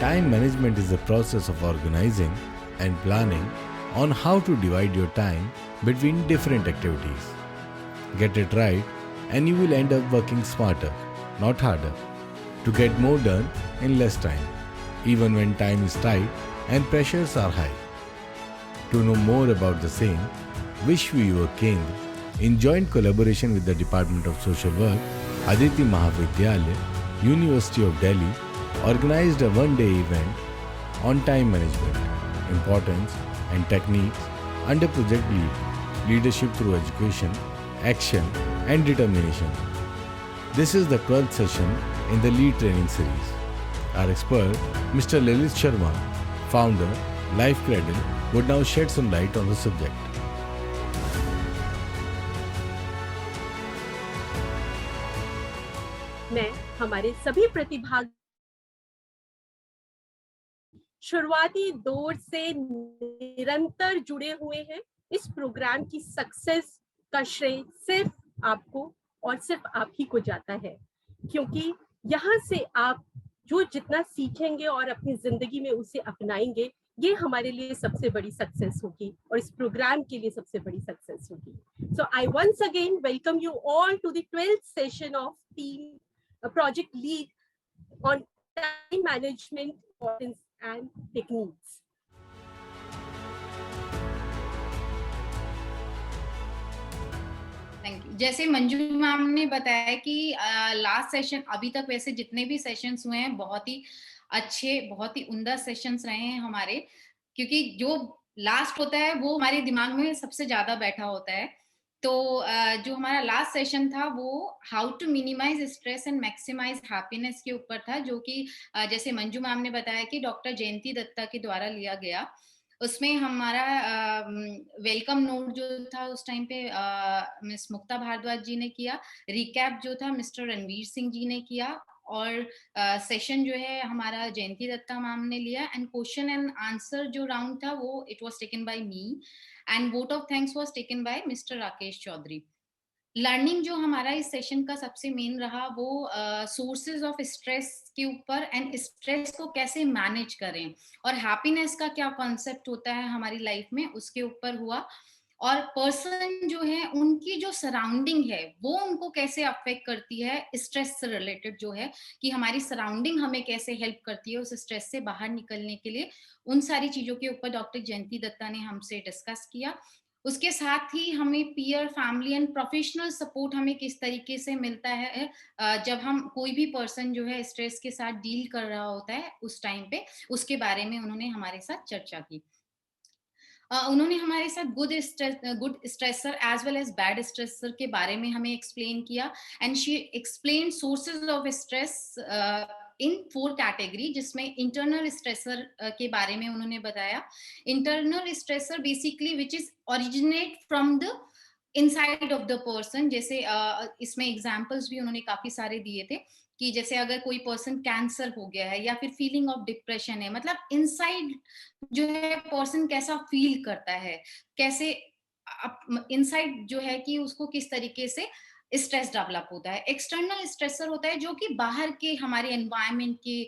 Time management is the process of organizing and planning on how to divide your time between different activities. Get it right, and you will end up working smarter, not harder, to get more done in less time, even when time is tight and pressures are high. To know more about the same, Vishwa Yuva Kendra, in joint collaboration with the Department of Social Work, Aditi Mahavidyalaya, University of Delhi, organized a one-day event on time management, importance and techniques under Project LEAD, Leadership through Education, Action and Determination. This is the 12th session in the LEAD training series. Our expert, Mr. Lalit Sharma, founder, Life Cradle, would now shed some light on the subject. मैं हमारे सभी प्रतिभागी शुरुआती दौर से निरंतर जुड़े हुए हैं। इस प्रोग्राम की सक्सेस का श्रेय सिर्फ आपको और सिर्फ आप ही को जाता है, क्योंकि यहाँ से आप जो जितना सीखेंगे और अपनी जिंदगी में उसे अपनाएंगे, ये हमारे लिए सबसे बड़ी सक्सेस होगी और इस प्रोग्राम के लिए सबसे बड़ी सक्सेस होगी। So I once again welcome you all to the 12th session of Team Project LEAD on time management, importance and techniques. Thank you. जैसे मंजू मैम ने बताया कि लास्ट सेशन, अभी तक वैसे जितने भी सेशंस हुए हैं बहुत ही अच्छे, बहुत ही उम्दा सेशंस रहे हैं हमारे, क्योंकि जो लास्ट होता है वो हमारे दिमाग में सबसे ज्यादा बैठा होता है। तो जो हमारा लास्ट सेशन था वो how to minimize stress and maximize happiness के ऊपर था, जो कि जैसे मंजू मैम ने बताया कि डॉक्टर जयंती दत्ता के द्वारा लिया गया। उसमें हमारा वेलकम नोट जो था उस टाइम पे मिस मुक्ता भारद्वाज जी ने किया, रिकैप जो था मिस्टर रणवीर सिंह जी ने किया, और सेशन जो है हमारा जयंती दत्ता मैम ने लिया, एंड क्वेश्चन एंड आंसर जो राउंड था वो it was taken by me, and vote of thanks was taken by mister Rakesh Chaudhary. Learning जो हमारा इस सेशन का सबसे मेन रहा वो सोर्सेज ऑफ स्ट्रेस के ऊपर, एंड स्ट्रेस को कैसे मैनेज करें, और हैप्पीनेस का क्या कॉन्सेप्ट होता है हमारी लाइफ में उसके ऊपर हुआ, और पर्सन जो है उनकी जो सराउंडिंग है वो उनको कैसे अफेक्ट करती है स्ट्रेस से रिलेटेड, जो है कि हमारी सराउंडिंग हमें कैसे हेल्प करती है उस स्ट्रेस से बाहर निकलने के लिए, उन सारी चीजों के ऊपर डॉक्टर जयंती दत्ता ने हमसे डिस्कस किया। उसके साथ ही हमें peer, family and professional support हमें किस तरीके से मिलता है जब हम कोई भी पर्सन जो है स्ट्रेस के साथ डील कर रहा होता है उस टाइम पे, उसके बारे में उन्होंने हमारे साथ चर्चा की। उन्होंने हमारे साथ good stressor as well as bad stressor के बारे में हमें एक्सप्लेन किया, and she explain sources of stress in 4 category, जिसमें इंटरनल स्ट्रेसर के बारे में उन्होंने बताया। Internal stressor basically which is originate from the inside of the person, जैसे इसमें एग्जांपल्स भी उन्होंने काफी सारे दिए थे कि जैसे अगर कोई पर्सन कैंसर हो गया है या फिर फीलिंग ऑफ डिप्रेशन है, मतलब इनसाइड जो है पर्सन कैसा फील करता है, कैसे इनसाइड जो है कि उसको किस तरीके से स्ट्रेस डेवलप होता है। एक्सटर्नल स्ट्रेसर होता है जो कि बाहर के हमारे एनवायरनमेंट के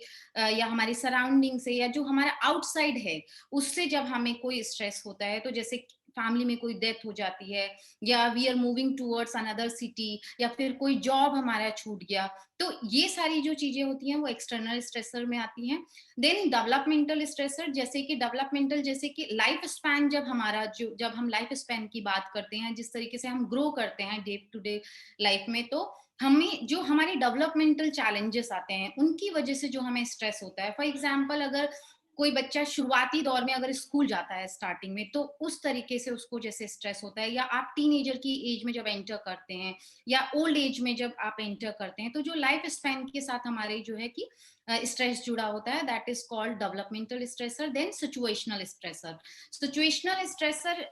या हमारी सराउंडिंग से या जो हमारा आउटसाइड है उससे जब हमें कोई स्ट्रेस होता है, तो जैसे फैमिली में कोई डेथ हो जाती है, या we are moving towards another city, या फिर कोई जॉब हमारा छूट गया, तो ये सारी जो चीजें होती हैं वो एक्सटर्नल स्ट्रेसर में आती हैं। देन डेवलपमेंटल स्ट्रेसर, जैसे कि डेवलपमेंटल जैसे कि लाइफ स्पैन, जब हमारा जो जब हम लाइफ स्पैन की बात करते हैं, जिस तरीके से हम ग्रो करते हैं डे टू डे लाइफ में, तो हमें जो हमारी डेवलपमेंटल चैलेंजेस आते हैं उनकी वजह से जो हमें स्ट्रेस होता है। फॉर एग्जाम्पल, अगर कोई बच्चा शुरुआती दौर में अगर स्कूल जाता है स्टार्टिंग में, तो उस तरीके से उसको जैसे स्ट्रेस होता है, या आप टीनेजर की एज में जब एंटर करते हैं या ओल्ड एज में जब आप एंटर करते हैं, तो जो लाइफ स्पैन के साथ हमारे जो है कि स्ट्रेस जुड़ा होता है, that is called developmental stressor. Then situational stressor, situational stressor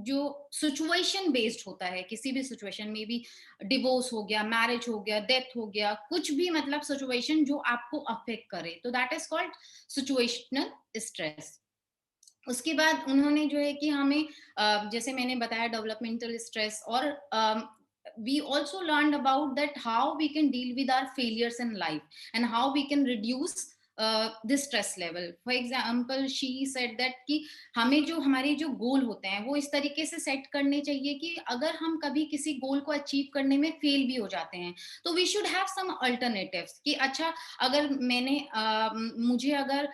जो सिचुएशन बेस्ड होता है, किसी भी सिचुएशन में भी, डिवोर्स हो गया, मैरिज हो गया, डेथ हो गया, कुछ भी, मतलब सिचुएशन जो आपको अफेक्ट करे, तो that is called situational stress. उसके बाद उन्होंने जो है कि हमें जैसे मैंने बताया डेवलपमेंटल स्ट्रेस, और we also learned about that how we can deal with our failures in life and how we can reduce the stress level. For example she said that कि हमें जो हमारे जो गोल होते हैं वो इस तरीके से सेट करने चाहिए कि अगर हम कभी किसी गोल को अचीव करने में फेल भी हो जाते हैं तो we should have some alternatives कि अच्छा, अगर मुझे अगर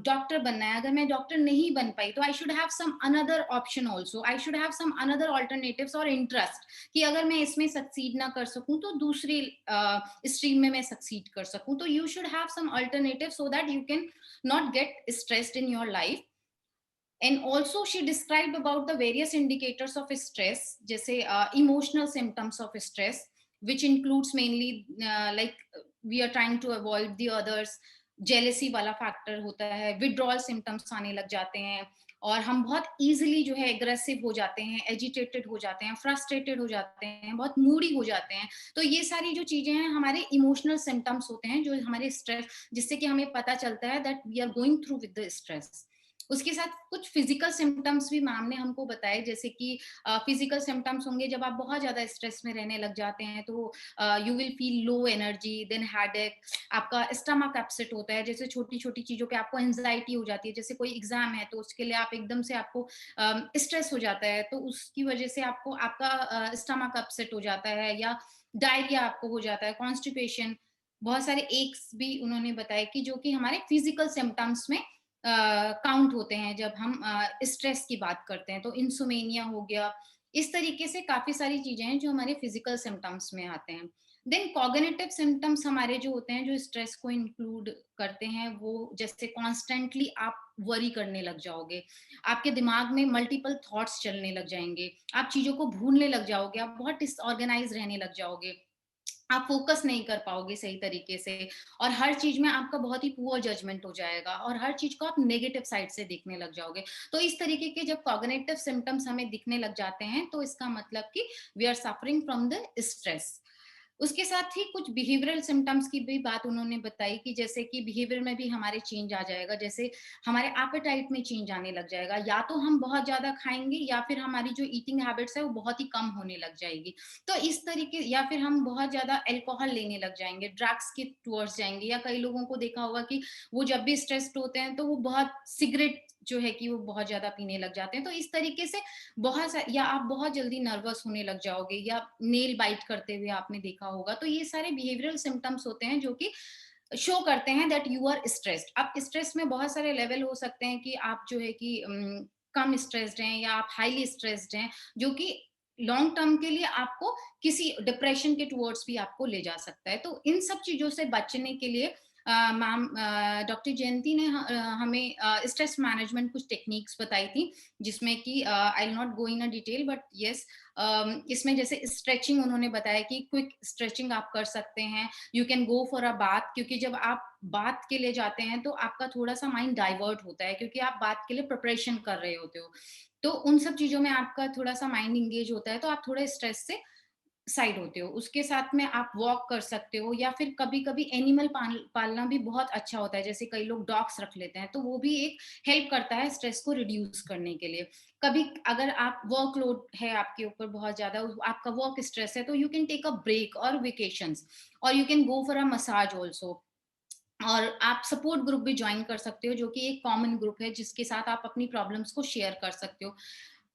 डॉक्टर बनना है, अगर मैं डॉक्टर नहीं बन पाई तो I should have some another option also, I should have some another alternatives और इंटरेस्ट कि अगर मैं इसमें सक्सीड ना कर सकूं तो दूसरी स्ट्रीम में मैं सक्सीड कर सकूं. तो you should have some alternative so that you can not get stressed in your life. And also she described about the various indicators of stress, जैसे emotional symptoms of stress, which includes mainly like we are trying to avoid the others, jealousy वाला factor होता है, withdrawal symptoms आने लग जाते हैं और हम बहुत easily जो है aggressive हो जाते हैं, agitated हो जाते हैं, frustrated हो जाते हैं, बहुत moody हो जाते हैं. तो ये सारी जो चीजें हैं हमारे emotional symptoms होते हैं जो हमारे stress, जिससे कि हमें पता चलता है that we are going through with the stress. उसके साथ कुछ फिजिकल सिम्टम्स भी मैम ने हमको बताए, जैसे कि फिजिकल सिम्टम्स होंगे जब आप बहुत ज्यादा स्ट्रेस में रहने लग जाते हैं तो you will feel low energy, then headache, आपका स्टमक अपसेट होता है, जैसे छोटी छोटी चीजों पे आपको एंजाइटी हो जाती है, जैसे कोई एग्जाम है तो उसके लिए आप एकदम से आपको स्ट्रेस हो जाता है तो उसकी वजह से आपको आपका स्टमक अपसेट हो जाता है, या डायरिया आपको हो जाता है, कॉन्स्टिपेशन, बहुत सारे एक्स भी उन्होंने बताए कि जो कि हमारे फिजिकल सिम्टम्स में काउंट होते हैं जब हम स्ट्रेस की बात करते हैं. तो इंसोमेनिया हो गया, इस तरीके से काफी सारी चीजें हैं जो हमारे फिजिकल सिम्टम्स में आते हैं. देन कॉग्निटिव सिम्टम्स हमारे जो होते हैं जो स्ट्रेस को इंक्लूड करते हैं, वो जैसे कॉन्स्टेंटली आप वरी करने लग जाओगे, आपके दिमाग में मल्टीपल थॉट्स चलने लग जाएंगे, आप चीजों को भूलने लग जाओगे, आप बहुत डिसऑर्गेनाइज रहने लग जाओगे, आप फोकस नहीं कर पाओगे सही तरीके से, और हर चीज में आपका बहुत ही पुअर जजमेंट हो जाएगा और हर चीज को आप नेगेटिव साइड से देखने लग जाओगे. तो इस तरीके के जब कॉग्निटिव सिम्टम्स हमें दिखने लग जाते हैं तो इसका मतलब कि we are suffering from the stress. उसके साथ ही कुछ बिहेवियरल सिम्टम्स की भी बात उन्होंने बताई कि जैसे कि बिहेवियर में भी हमारे चेंज आ जाएगा, जैसे हमारे एपेटाइट में चेंज आने लग जाएगा, या तो हम बहुत ज्यादा खाएंगे या फिर हमारी जो ईटिंग हैबिट्स है वो बहुत ही कम होने लग जाएगी. तो इस तरीके, या फिर हम बहुत ज्यादा अल्कोहल लेने लग जाएंगे, ड्रग्स के टूवर्ड्स जाएंगे, या कई लोगों को देखा होगा कि वो जब भी स्ट्रेस्ड होते हैं तो वो बहुत सिगरेट जो है कि वो बहुत ज्यादा पीने लग जाते हैं. तो इस तरीके से या आप बहुत जल्दी नर्वस होने लग जाओगे, या नेल बाइट करते हुए आपने देखा होगा. तो ये सारे बिहेवियरल सिम्टम्स होते हैं जो कि शो करते हैं दैट यू आर स्ट्रेस्ड. अब स्ट्रेस में बहुत सारे लेवल हो सकते हैं कि आप जो है कि कम स्ट्रेस्ड हैं या आप हाईली स्ट्रेस्ड हैं, जो कि लॉन्ग टर्म के लिए आपको किसी डिप्रेशन के टुवर्ड्स भी आपको ले जा सकता है. तो इन सब चीजों से बचने के लिए मैम डॉक्टर जयंती ने हमें स्ट्रेस मैनेजमेंट कुछ टेक्निक्स बताई थी, जिसमें कि I will not go in a detail, but yes, इसमें जैसे स्ट्रेचिंग उन्होंने बताया कि क्विक स्ट्रेचिंग आप कर सकते हैं, you can go for a bath, क्योंकि जब आप बात के लिए जाते हैं तो आपका थोड़ा सा माइंड डाइवर्ट होता है क्योंकि आप बात के लिए प्रिपरेशन कर रहे होते हो. तो उन सब चीजों में आपका थोड़ा सा माइंड इंगेज होता है तो आप थोड़ा स्ट्रेस से साइड होते हो. उसके साथ में आप वॉक कर सकते हो, या फिर कभी कभी एनिमल पालना भी बहुत अच्छा होता है, जैसे कई लोग डॉग्स रख लेते हैं तो वो भी एक हेल्प करता है स्ट्रेस को रिड्यूस करने के लिए. कभी अगर आप वर्कलोड है आपके ऊपर बहुत ज्यादा, आपका वर्क स्ट्रेस है, तो you can take a break और वेकेशंस, और you can go for a massage also. और आप सपोर्ट ग्रुप भी ज्वाइन कर सकते हो जो कि एक कॉमन ग्रुप है जिसके साथ आप अपनी प्रॉब्लम्स को शेयर कर सकते हो.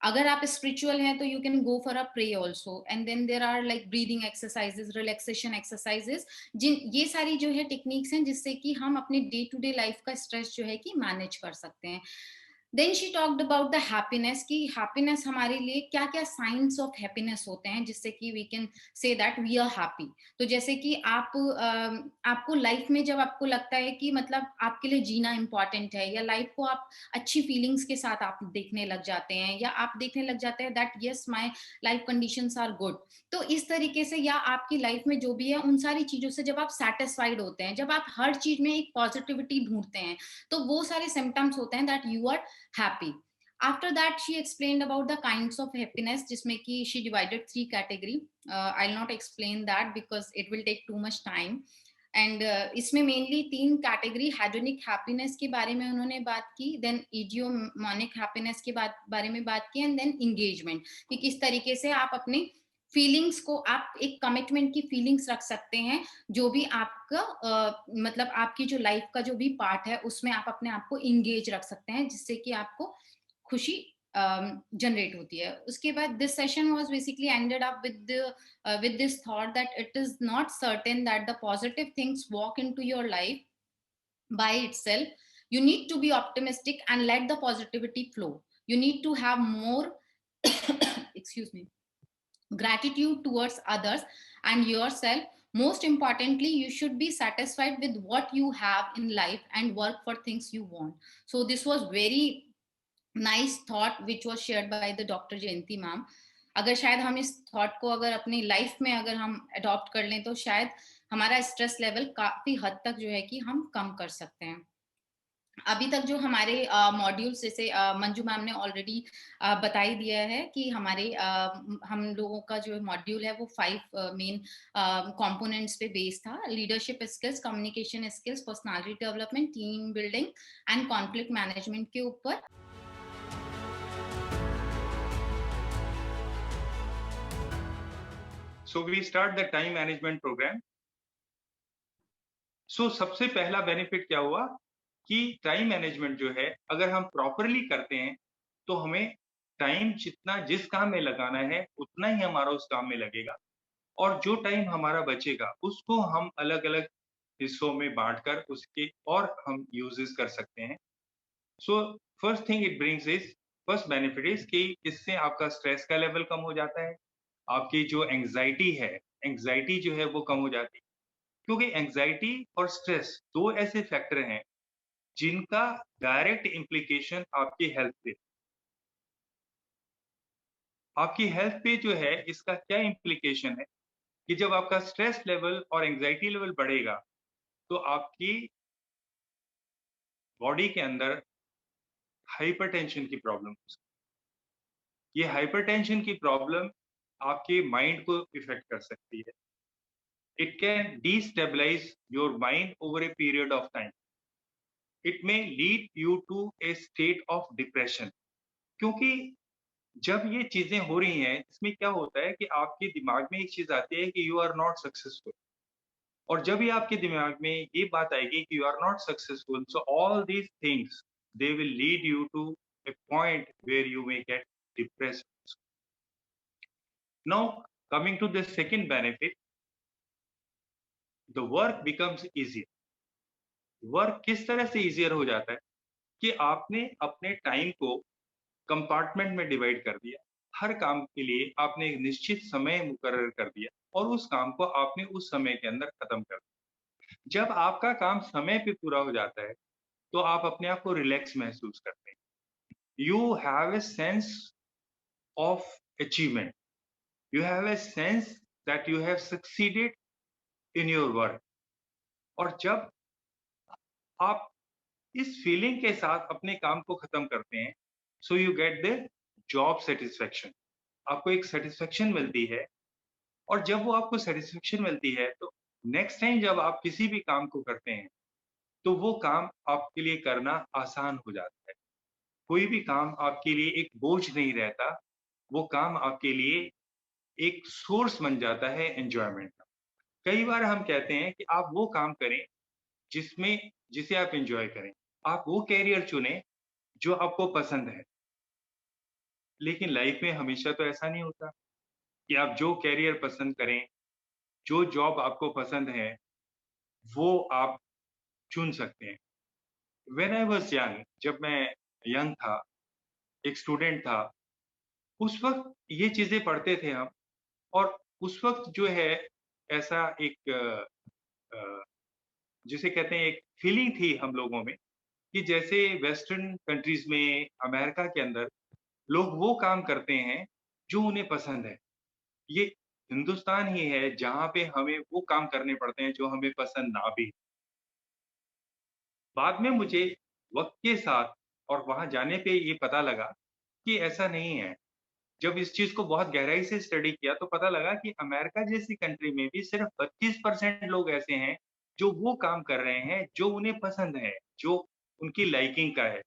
अगर आप स्पिरिचुअल हैं तो you can go for a pray also, and then there are like breathing exercises, relaxation exercises, जिन ये सारी जो है टेक्निक्स हैं जिससे कि हम अपने डे टू डे लाइफ का स्ट्रेस जो है कि मैनेज कर सकते हैं. Then she talked about the happiness, कि हैप्पीनेस हमारे लिए क्या क्या साइंस ऑफ हैप्पीनेस होते हैं जिससे कि we can say that we are happy. तो जैसे कि आपको लाइफ में जब आपको लगता है कि मतलब आपके लिए जीना इंपॉर्टेंट है, या लाइफ को आप अच्छी फीलिंग्स के साथ आप देखने लग जाते हैं, या आप देखने लग जाते हैं that yes my life conditions are good. तो इस तरीके से, या आपकी लाइफ में जो भी है उन सारी चीजों से जब आप सेटिस्फाइड होते हैं, जब आप हर चीज में एक पॉजिटिविटी ढूंढते हैं, तो वो सारे सिम्टम्स होते हैं that you are happy. After that, she explained about the kinds of happiness, जिसमें कि she divided 3 category. I'll not explain that because it will take too much time. And इसमें मेनली 3 कैटेगरी, हेडोनिक हैप्पीनेस के बारे में उन्होंने बात की, then इडियोमोनिक happiness के बारे में बात की, एंड देन इंगेजमेंट, कि किस तरीके से आप अपने फीलिंग्स को आप एक कमिटमेंट की फीलिंग्स रख सकते हैं, जो भी आपका मतलब आपकी जो लाइफ का जो भी पार्ट है उसमें आप अपने आप को एंगेज रख सकते हैं, जिससे कि आपको खुशी जनरेट होती है। उसके बाद this session was basically ended up with this thought that it is not certain that the positive things walk into your life by itself. You need to be optimistic and let the positivity flow. You need to have more excuse me, gratitude towards others and yourself. Most importantly, you should be satisfied with what you have in life and work for things you want. So this was very nice thought which was shared by the Dr. Jayanti ma'am. अगर शायद हम इस thought को अगर अपनी life में अगर हम अडॉप्ट कर लें तो शायद हमारा स्ट्रेस लेवल काफी हद तक जो है कि हम कम कर सकते हैं। अभी तक जो हमारे मॉड्यूल्स, जैसे मंजू मैम ने ऑलरेडी बता ही दिया है कि हमारे हम लोगों का जो मॉड्यूल है वो 5 मेन कंपोनेंट्स पे बेस्ड था। Leadership skills, communication skills, personality development, team building and conflict management के ऊपर। So we start the time management program. So सबसे पहला बेनिफिट क्या हुआ कि टाइम मैनेजमेंट जो है अगर हम प्रॉपरली करते हैं तो हमें टाइम जितना जिस काम में लगाना है उतना ही हमारा उस काम में लगेगा, और जो टाइम हमारा बचेगा उसको हम अलग अलग हिस्सों में बांटकर उसके और हम यूजेस कर सकते हैं। So first thing it brings is, first benefit is कि इससे आपका स्ट्रेस का लेवल कम हो जाता है, आपकी जो एंग्जाइटी है, एंग्जाइटी जो है वो कम हो जाती है, क्योंकि एंग्जाइटी और स्ट्रेस दो ऐसे फैक्टर हैं जिनका डायरेक्ट इम्प्लीकेशन आपकी हेल्थ पे। आपकी हेल्थ पे जो है इसका क्या इम्प्लीकेशन है कि जब आपका स्ट्रेस लेवल और एंग्जाइटी लेवल बढ़ेगा तो आपकी बॉडी के अंदर हाइपरटेंशन की प्रॉब्लम हो सकती है। ये हाइपरटेंशन की प्रॉब्लम आपके माइंड को इफेक्ट कर सकती है। It can destabilize your mind over a period of time. It may lead you to a state of depression, क्योंकि जब ये चीजें हो रही हैं इसमें क्या होता है कि आपके दिमाग में एक चीज आती है कि यू आर नॉट सक्सेसफुल, और जब ये आपके दिमाग में ये बात आएगी कि you are not successful, so all these things they will lead you to a point where you may get depressed. Now coming to the second benefit, the work becomes easier. Work किस तरह से easier हो जाता है कि आपने अपने time को कंपार्टमेंट में डिवाइड कर दिया, हर काम के लिए आपने एक निश्चित समय मुकर्रर कर दिया और उस काम को आपने उस समय के अंदर खत्म कर दिया। जब आपका काम समय पे पूरा हो जाता है तो आप अपने आप को रिलैक्स महसूस करते हैं। You have a sense of achievement, you have a sense that you have succeeded in your work. और जब आप इस फीलिंग के साथ अपने काम को खत्म करते हैं, so you get the job satisfaction. आपको एक सेटिस्फेक्शन मिलती है, और जब वो आपको सेटिस्फेक्शन मिलती है तो नेक्स्ट टाइम जब आप किसी भी काम को करते हैं तो वो काम आपके लिए करना आसान हो जाता है। कोई भी काम आपके लिए एक बोझ नहीं रहता, वो काम आपके लिए एक सोर्स बन जाता है एंजॉयमेंट का। कई बार हम कहते हैं कि आप वो काम करें जिसे आप एंजॉय करें, आप वो कैरियर चुनें जो आपको पसंद है। लेकिन लाइफ में हमेशा तो ऐसा नहीं होता कि आप जो कैरियर पसंद करें, जो जॉब आपको पसंद है, वो आप चुन सकते हैं। व्हेन आई वाज़ यंग, जब मैं यंग था, एक स्टूडेंट था, उस वक़्त ये चीज़ें पढ़ते थे हम, और उस वक़्त जो है ऐसा एक अ, जिसे कहते हैं एक फीलिंग थी हम लोगों में कि जैसे वेस्टर्न कंट्रीज़ में, अमेरिका के अंदर लोग वो काम करते हैं जो उन्हें पसंद है। ये हिंदुस्तान ही है जहाँ पे हमें वो काम करने पड़ते हैं जो हमें पसंद ना भी। बाद में मुझे वक़्त के साथ और वहाँ जाने पे ये पता लगा कि ऐसा नहीं है। जब इस चीज़ को बहुत गहराई से स्टडी किया तो पता लगा कि अमेरिका जैसी कंट्री में भी सिर्फ 25% लोग ऐसे हैं जो वो काम कर रहे हैं जो उन्हें पसंद है, जो उनकी लाइकिंग का है।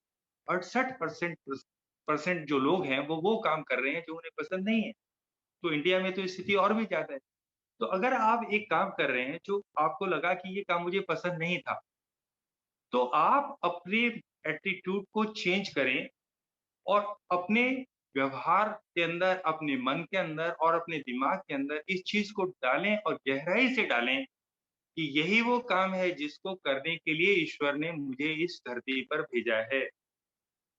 68% परसेंट जो लोग हैं वो काम कर रहे हैं जो उन्हें पसंद नहीं है। तो इंडिया में तो स्थिति और भी ज़्यादा है। तो अगर आप एक काम कर रहे हैं जो आपको लगा कि ये काम मुझे पसंद नहीं था, तो आप अपने एटीट्यूड को चेंज करें और अपने व्यवहार के अंदर, अपने मन के अंदर और अपने दिमाग के अंदर इस चीज़ को डालें और गहराई से डालें कि यही वो काम है जिसको करने के लिए ईश्वर ने मुझे इस धरती पर भेजा है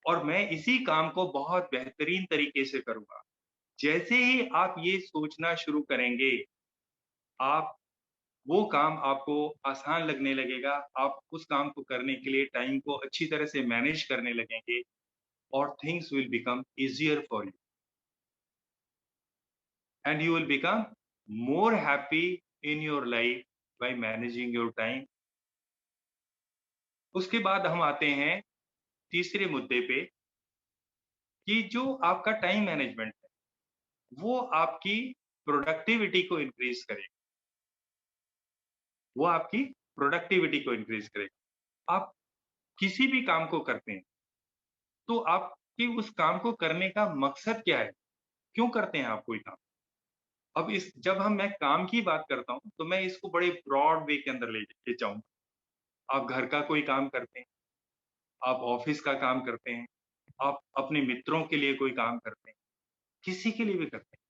और मैं इसी काम को बहुत बेहतरीन तरीके से करूँगा। जैसे ही आप ये सोचना शुरू करेंगे, आप वो काम आपको आसान लगने लगेगा, आप उस काम को करने के लिए टाइम को अच्छी तरह से मैनेज करने लगेंगे और things will become easier for you and you will become more happy in your life by managing your time. उसके बाद हम आते हैं तीसरे मुद्दे पे कि जो आपका टाइम मैनेजमेंट है, वो आपकी प्रोडक्टिविटी को इंक्रीज करेगा। वो आपकी प्रोडक्टिविटी को इंक्रीज करेगा। आप किसी भी काम को करते हैं, तो आपके उस काम को करने का मकसद क्या है? क्यों करते हैं आप कोई काम? अब इस जब मैं काम की बात करता हूँ, तो मैं इसको बड़े ब्रॉड वे के अंदर ले जाऊँगा। आप घर का कोई काम करते हैं, आप ऑफिस का काम करते हैं, आप अपने मित्रों के लिए कोई काम करते हैं, किसी के लिए भी करते हैं।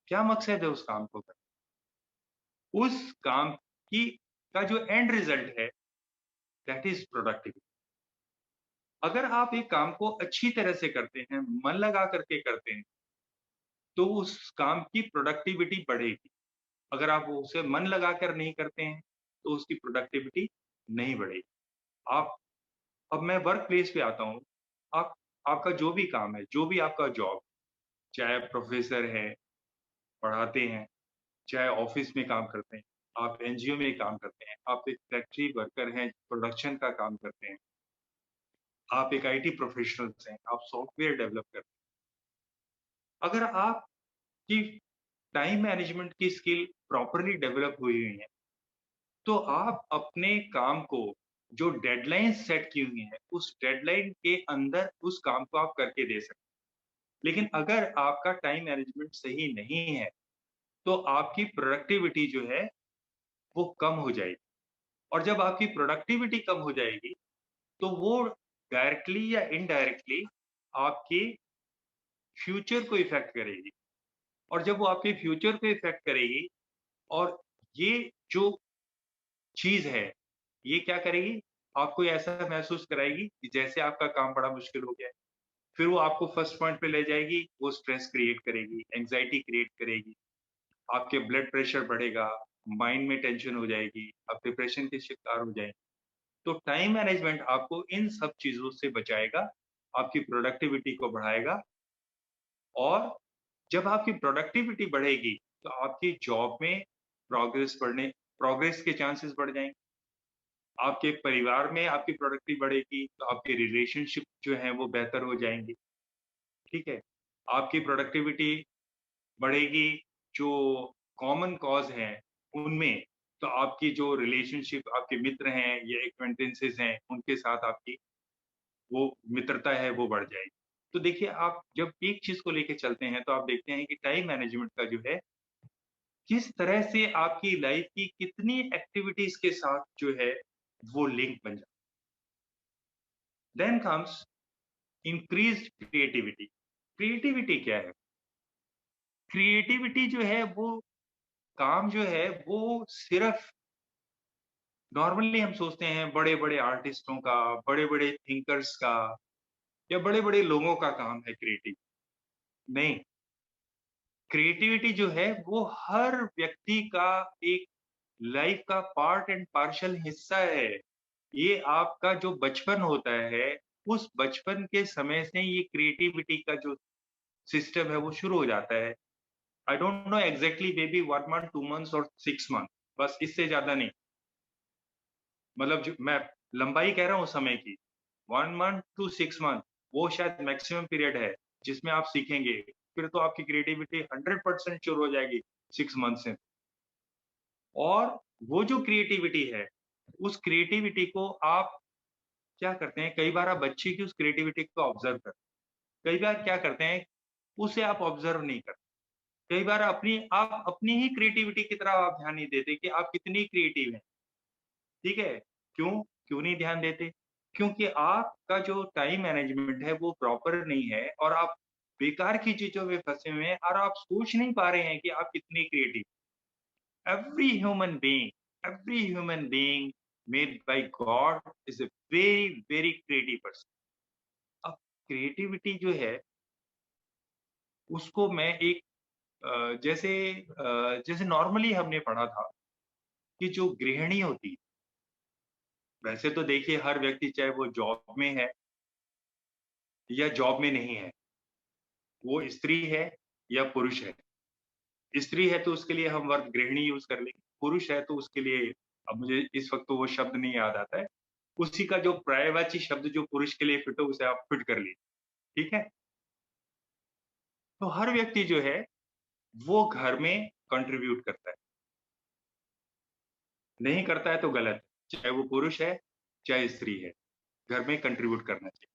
क्या मकसद है उस काम को करने? उस काम की का जो एंड रिजल्ट है, दैट इज प्रोडक्टिविटी। अगर आप एक काम को अच्छी तरह से करते हैं, मन लगा करके करते हैं, तो उस काम की प्रोडक्टिविटी बढ़ेगी। अगर आप उसे मन लगाकर नहीं करते हैं, तो उसकी प्रोडक्टिविटी नहीं बढ़ेगी। आप अब मैं वर्क प्लेस पे आता हूँ। आप आपका जो भी काम है, जो भी आपका जॉब, चाहे आप प्रोफ़ेसर हैं, पढ़ाते हैं, चाहे ऑफ़िस में काम करते हैं, आप एनजीओ में काम करते हैं, आप एक फैक्ट्री वर्कर हैं, प्रोडक्शन का काम करते हैं, आप एक आईटी प्रोफ़ेशनल्स हैं, आप सॉफ्टवेयर डेवलप करते हैं। अगर आपकी टाइम मैनेजमेंट की स्किल प्रॉपर्ली डेवलप हुई हुई है, तो आप अपने काम को जो डेडलाइन सेट की हुई है, उस डेडलाइन के अंदर उस काम को आप करके दे सकते हैं। लेकिन अगर आपका टाइम मैनेजमेंट सही नहीं है, तो आपकी प्रोडक्टिविटी जो है, वो कम हो जाएगी और जब आपकी प्रोडक्टिविटी कम हो जाएगी, तो वो डायरेक्टली या इनडायरेक्टली आपके फ्यूचर को इफ़ेक्ट करेगी और जब वो आपके फ्यूचर को इफ़ेक्ट करेगी और ये जो चीज़ है, ये क्या करेगी? आपको ऐसा महसूस कराएगी कि जैसे आपका काम बड़ा मुश्किल हो गया है। फिर वो आपको फर्स्ट पॉइंट पे ले जाएगी, वो स्ट्रेस क्रिएट करेगी, एंग्ज़ायटी क्रिएट करेगी, आपके ब्लड प्रेशर बढ़ेगा, माइंड में टेंशन हो जाएगी, आप डिप्रेशन के शिकार हो जाएँगे। तो टाइम मैनेजमेंट आपको इन सब चीज़ों से बचाएगा, आपकी प्रोडक्टिविटी को बढ़ाएगा और जब आपकी प्रोडक्टिविटी बढ़ेगी, तो आपकी जॉब में प्रोग्रेस के चांसेस बढ़ जाएँगे। आपके परिवार में आपकी प्रोडक्टिविटी बढ़ेगी, तो आपके रिलेशनशिप जो हैं वो बेहतर हो जाएँगे, ठीक है? आपकी प्रोडक्टिविटी बढ़ेगी, जो कॉमन कॉज़ हैं, उनमें, तो आपकी जो रिलेशनशिप आपके मित्र हैं या एक्quaintances हैं, उनके साथ आपकी वो मित्रता है, वो बढ़ जाएगी। तो देखिए, आप जब एक चीज़ को लेके चलते हैं, तो आप देखते हैं कि टाइम मैनेजमेंट का जो है, किस तरह से आपकी लाइफ़ की कितनी एक्टिविटीज़ के साथ जो है, वो लिंक बन जाता है। Then comes increased creativity. Creativity क्या है? क्रिएटिविटी जो है, वो काम जो है, वो सिर्फ़ नॉर्मली हम सोचते हैं बड़े-बड़े आर्टिस्टों का, बड़े-बड़े थिंकर्स का या बड़े-बड़े लोगों का काम है क्रिएटिव। नहीं, क्रिएटिविटी जो है वो हर व्यक्ति का एक लाइफ़ का पार्ट एंड पार्शियल हिस्सा है। ये आपका जो बचपन होता है, उस बचपन के समय से ये क्रिएटिविटी का जो सिस्टम है वो शुरू हो जाता है। I don't know exactly may be 1 month, 2 months और 6 मंथ, बस इससे ज़्यादा नहीं। मतलब जो मैं लंबाई कह रहा हूँ समय की, 1 मंथ टू 6 मंथ वो शायद मैक्सिमम पीरियड है, जिसमें आप सीखेंगे। फिर तो आपकी क्रिएटिविटी 100% शुरू हो जाएगी 6 मंथ से। और वो जो क्रिएटिविटी है, उस क्रिएटिविटी को आप क्या करते हैं, कई बार आप बच्चे की उस क्रिएटिविटी को ऑब्ज़र्व करते हैं। कई बार क्या करते हैं, उसे आप ऑब्ज़र्व नहीं करते। कई बार आप अपनी ही क्रिएटिविटी की तरफ आप ध्यान नहीं देते कि आप कितनी क्रिएटिव हैं, ठीक है? क्यों? क्यों नहीं ध्यान देते? क्योंकि आपका जो टाइम मैनेजमेंट है वो प्रॉपर नहीं है और आप बेकार की चीज़ों में फँसे हुए हैं और आप सोच नहीं पा रहे हैं कि आप कितनी creative. Every human being, every human being made by God is a very, very creative person. अब क्रिएटिविटी जो है उसको मैं एक जैसे नॉर्मली हमने पढ़ा था कि जो गृहिणी होती है, वैसे तो देखिए हर व्यक्ति चाहे वो जॉब में है या जॉब में नहीं है, वो स्त्री है या पुरुष है। स्त्री है तो उसके लिए हम वर्ग गृहिणी यूज़ कर लेंगे, पुरुष है तो उसके लिए अब मुझे इस वक़्त तो वो शब्द नहीं याद आता है। उसी का जो पर्यायवाची शब्द जो पुरुष के लिए फिट हो उसे आप फिट कर लीजिए, ठीक है? तो हर व्यक्ति जो है वो घर में कंट्रीब्यूट करता है, नहीं करता है तो गलत है, चाहे वो पुरुष है, चाहे स्त्री है, घर में कंट्रीब्यूट करना चाहिए।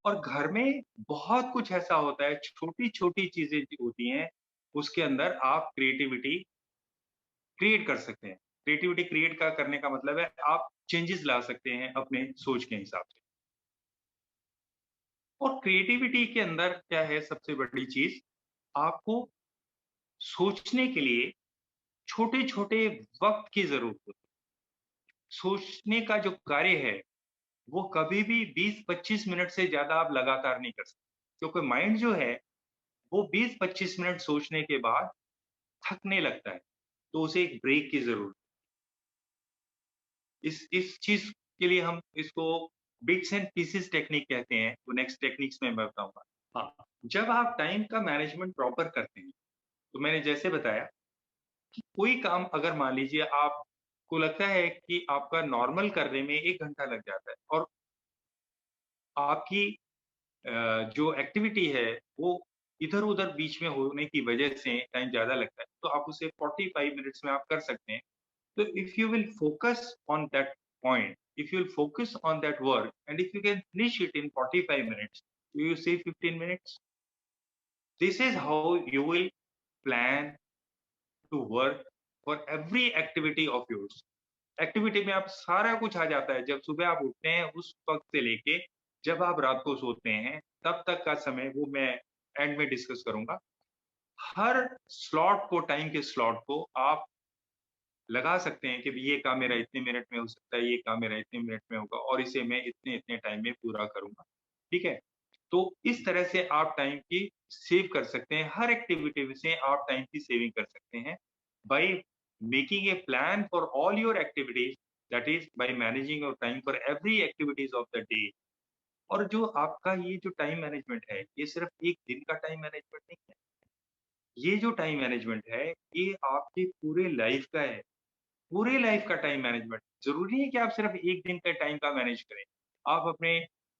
और घर में बहुत कुछ ऐसा होता है, छोटी-छोटी चीज़ें जो होती हैं, उसके अंदर आप क्रिएटिविटी क्रिएट कर सकते हैं। क्रिएटिविटी क्रिएट का करने का मतलब है आप चेंजेस ला सकते हैं अपने सोच के हिसाब से। और क्रिएटिविटी के अंदर क्या है सबसे बड़ी चीज़, आपको सोचने के लिए छोटे-छोटे वक़्त की ज़रूरत होती है। सोचने का जो कार्य है, वो कभी भी 20-25 मिनट से ज़्यादा आप लगातार नहीं कर सकते। क्योंकि माइंड जो है, वो 20-25 मिनट सोचने के बाद थकने लगता है, तो उसे एक ब्रेक की ज़रूरत है। इस चीज़ के लिए हम इसको बिट्स एंड पीसेस टेक्निक कहते हैं, वो नेक्स्ट टेक्निक्स में मैं बताऊँगा। हाँ, जब आप टाइम का मैनेजमेंट प्रॉपर करते हैं, तो मैंने जैसे बताया कि कोई काम अगर मान लीजिए आपको लगता है कि आपका नॉर्मल करने में 1 घंटा लग जाता है और आपकी जो एक्टिविटी है वो इधर-उधर बीच में होने की वजह से टाइम ज़्यादा लगता है, तो आप उसे 45 मिनट्स में आप कर सकते हैं। So if you will focus on that point, if you will focus on that work, and if you can finish it in 45 minutes, do you say 15 minutes? This is how you will plan to work for every activity of yours. Activity में आप सारा कुछ आ जाता है। जब सुबह आप उठते हैं उस वक़्त से लेके जब आप रात को सोते हैं, तब तक का समय वो मैं एंड में डिस्कस करूँगा। हर स्लॉट को टाइम के स्लॉट को आप लगा सकते हैं कि भई ये काम मेरा इतने मिनट में हो सकता है, ये काम मेरा इतने मिनट में होगा और इसे मैं इतने-इतने टाइम में पूरा करूँगा, ठीक है? तो इस तरह से आप टाइम की सेव कर सकते हैं, हर एक्टिविटी से आप टाइम की सेविंग कर सकते हैं, by making a plan for all your activities, that is by managing your time for every activities of the day. और जो आपका ये जो टाइम मैनेजमेंट है, ये सिर्फ़ एक दिन का टाइम मैनेजमेंट नहीं है, ये जो टाइम मैनेजमेंट है, ये आपकी पूरे लाइफ़ का है। पूरे लाइफ का टाइम मैनेजमेंट। ज़रूरी नहीं कि आप सिर्फ़ 1 दिन का टाइम का मैनेज करें। आप अपने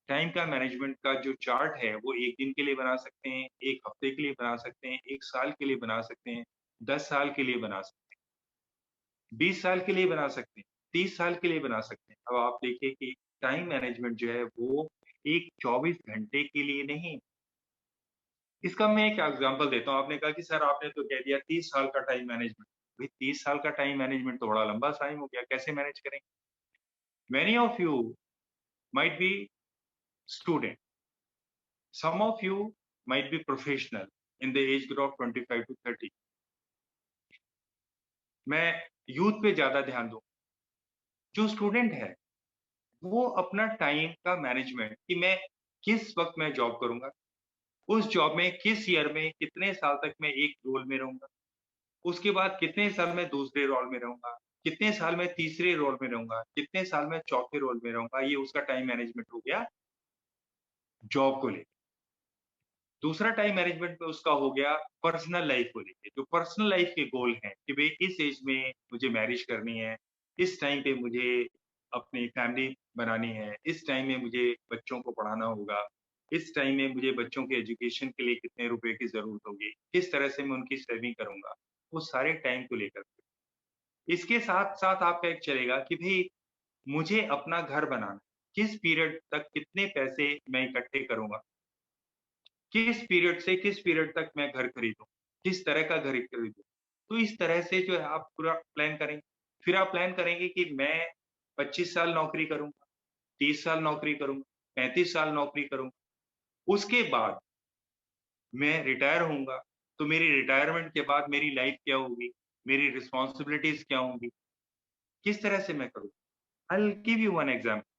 टाइम का मैनेजमेंट का जो चार्ट है, वो 1 दिन के लिए बना सकते हैं, 1 हफ्ते के लिए बना सकते हैं, 1 साल के लिए बना सकते हैं, 10 साल के लिए बना सकते हैं, 20 साल के लिए बना सकते हैं, 30 साल के लिए बना सकते हैं। अब आप देखिए कि टाइम मैनेजमेंट जो है, वो एक 24 घंटे के लिए नहीं। इसका मैं एक एग्ज़ाम्पल देता हूँ। आपने कहा कि सर आपने तो कह दिया 30 साल का टाइम मैनेजमेंट। भई 30 साल का टाइम मैनेजमेंट तो बड़ा लंबा टाइम हो गया, कैसे मैनेज करेंगे? Many of you might be student. Some of you might be professional in the age group of 25 to 30. मैं यूथ पे ज़्यादा ध्यान दूँ। जो स्टूडेंट है, वो अपना टाइम का मैनेजमेंट कि मैं किस वक़्त मैं जॉब करूँगा, उस जॉब में किस ईयर में कितने साल तक मैं एक रोल में रहूँगा, उसके बाद कितने साल मैं दूसरे रोल में रहूँगा, कितने साल मैं तीसरे रोल में रहूँगा, कितने साल मैं चौथे रोल में रहूँगा, ये उसका टाइम मैनेजमेंट हो गया जॉब को लेके। दूसरा टाइम मैनेजमेंट में उसका हो गया पर्सनल लाइफ को लेके, जो पर्सनल लाइफ के गोल हैं कि भई इस एज में मुझे मैरिज करनी है, इस टाइम पे मुझे अपनी फैमिली बनानी है, इस टाइम में मुझे बच्चों को पढ़ाना होगा, इस टाइम में मुझे बच्चों के एजुकेशन के लिए कितने रुपए की ज़रूरत होगी, किस तरह से मैं उनकी सेविंग करूँगा, वो सारे टाइम को लेकर के। इसके साथ-साथ आपका एक चलेगा कि भई मुझे अपना घर बनाना है, किस पीरियड तक कितने पैसे मैं इकट्ठे करूँगा, किस पीरियड से किस पीरियड तक मैं घर खरीदूँ? किस तरह का घर खरीदूँ। तो इस तरह से जो है आप पूरा प्लान करेंगे। फिर आप प्लान करेंगे कि मैं 25 साल नौकरी करूँगा, 30 साल नौकरी करूँगा, 35 साल नौकरी करूँगा। उसके बाद मैं रिटायर होऊँगा, तो मेरी रिटायरमेंट के बाद मेरी लाइफ़ क्या होगी? मेरी रिस्पॉन्सिबिलिटीज़ क्या होंगी? किस तरह से मैं करूँ? I will give you one example,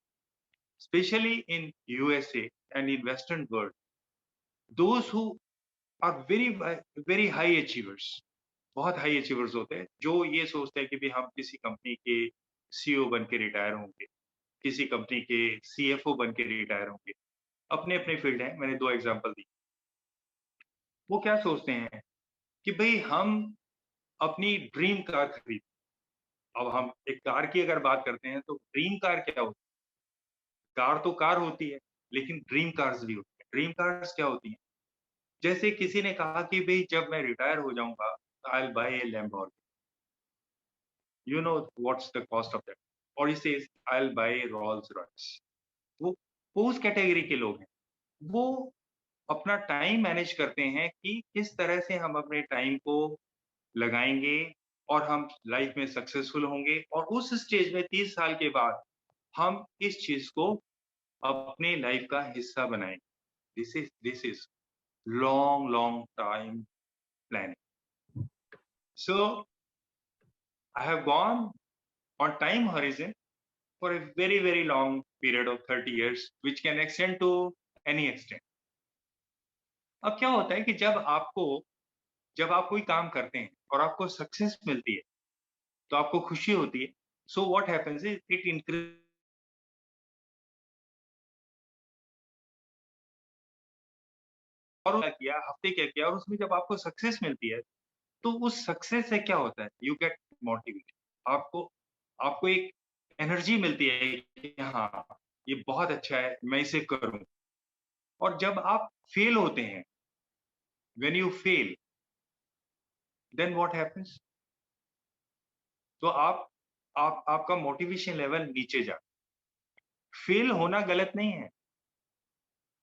specially in USA and in western world, those who are very high achievers, बहुत हाई अचीवर्स होते हैं, जो ये सोचते हैं कि भई हम किसी कंपनी के सीईओ बन के रिटायर होंगे, किसी कंपनी के सीएफओ बन के रिटायर होंगे। अपने-अपने फील्ड हैं, मैंने 2 एग्ज़ाम्पल दिए। वो क्या सोचते हैं कि भई हम अपनी ड्रीम कार खरीदें। अब हम एक कार की अगर बात करते हैं तो ड्रीम कार क्या होती है? कार तो कार होती है, लेकिन ड्रीम कार्स भी होती हैं। ड्रीम कार्स क्या होती हैं? जैसे किसी ने कहा कि भई जब मैं रिटायर हो जाऊँगा, I will buy a Lamborghini. You know what's the cost of that? और he says I'll buy Rolls Royce. वो उस कैटेगरी के लोग हैं। वो अपना टाइम मैनेज करते हैं कि किस तरह से हम अपने टाइम को लगाएँगे और हम लाइफ में सक्सेसफुल होंगे और उस स्टेज में 30 साल के बाद हम इस चीज़ को अपने लाइफ का हिस्सा बनाएँगे। This is long time planning. So I have gone on time horizon for a very long period of 30 years, which can extend to any extent. अब क्या होता है कि जब आप कोई काम करते हैं और आपको सक्सेस मिलती है, तो आपको खुशी होती है। So what happens is it increase और क्या किया, हफ्ते क्या किया और उसमें जब आपको सक्सेस मिलती है, तो उस सक्सेस से क्या होता है? You get motivated. आपको आपको एक एनर्जी मिलती है कि हाँ, ये बहुत अच्छा है, मैं इसे करूँ। और जब आप फेल होते हैं, when you fail, then what happens? तो आपका मोटिवेशन लेवल नीचे जा। फेल होना गलत नहीं है।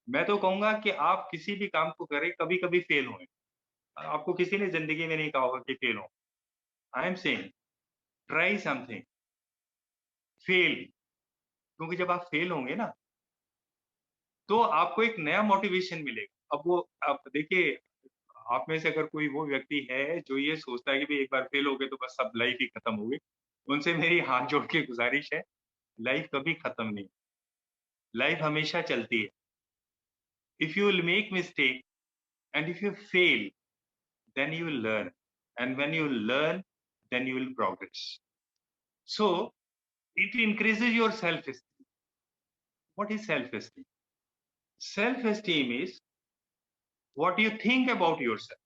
मैं तो कहूँगा कि आप किसी भी काम को करें, कभी-कभी फेल होएँ। आपको किसी ने ज़िंदगी में नहीं कहा होगा कि फेल हो। I am saying try something, fail, क्योंकि जब आप फेल होंगे ना, तो आपको एक नया मोटिवेशन मिलेगा। अब देखिए, आप में से अगर कोई वो व्यक्ति है जो ये सोचता है कि भई एक बार फेल हो गए तो बस अब लाइफ ही खत्म हो गई, उनसे मेरी हाथ जोड़ के गुज़ारिश है, लाइफ कभी खत्म नहीं, लाइफ हमेशा चलती है। If you will make mistake and if you fail, then you will learn, and when you learn, then you will progress. So it increases your self-esteem. What is self-esteem? Self-esteem is what you think about yourself.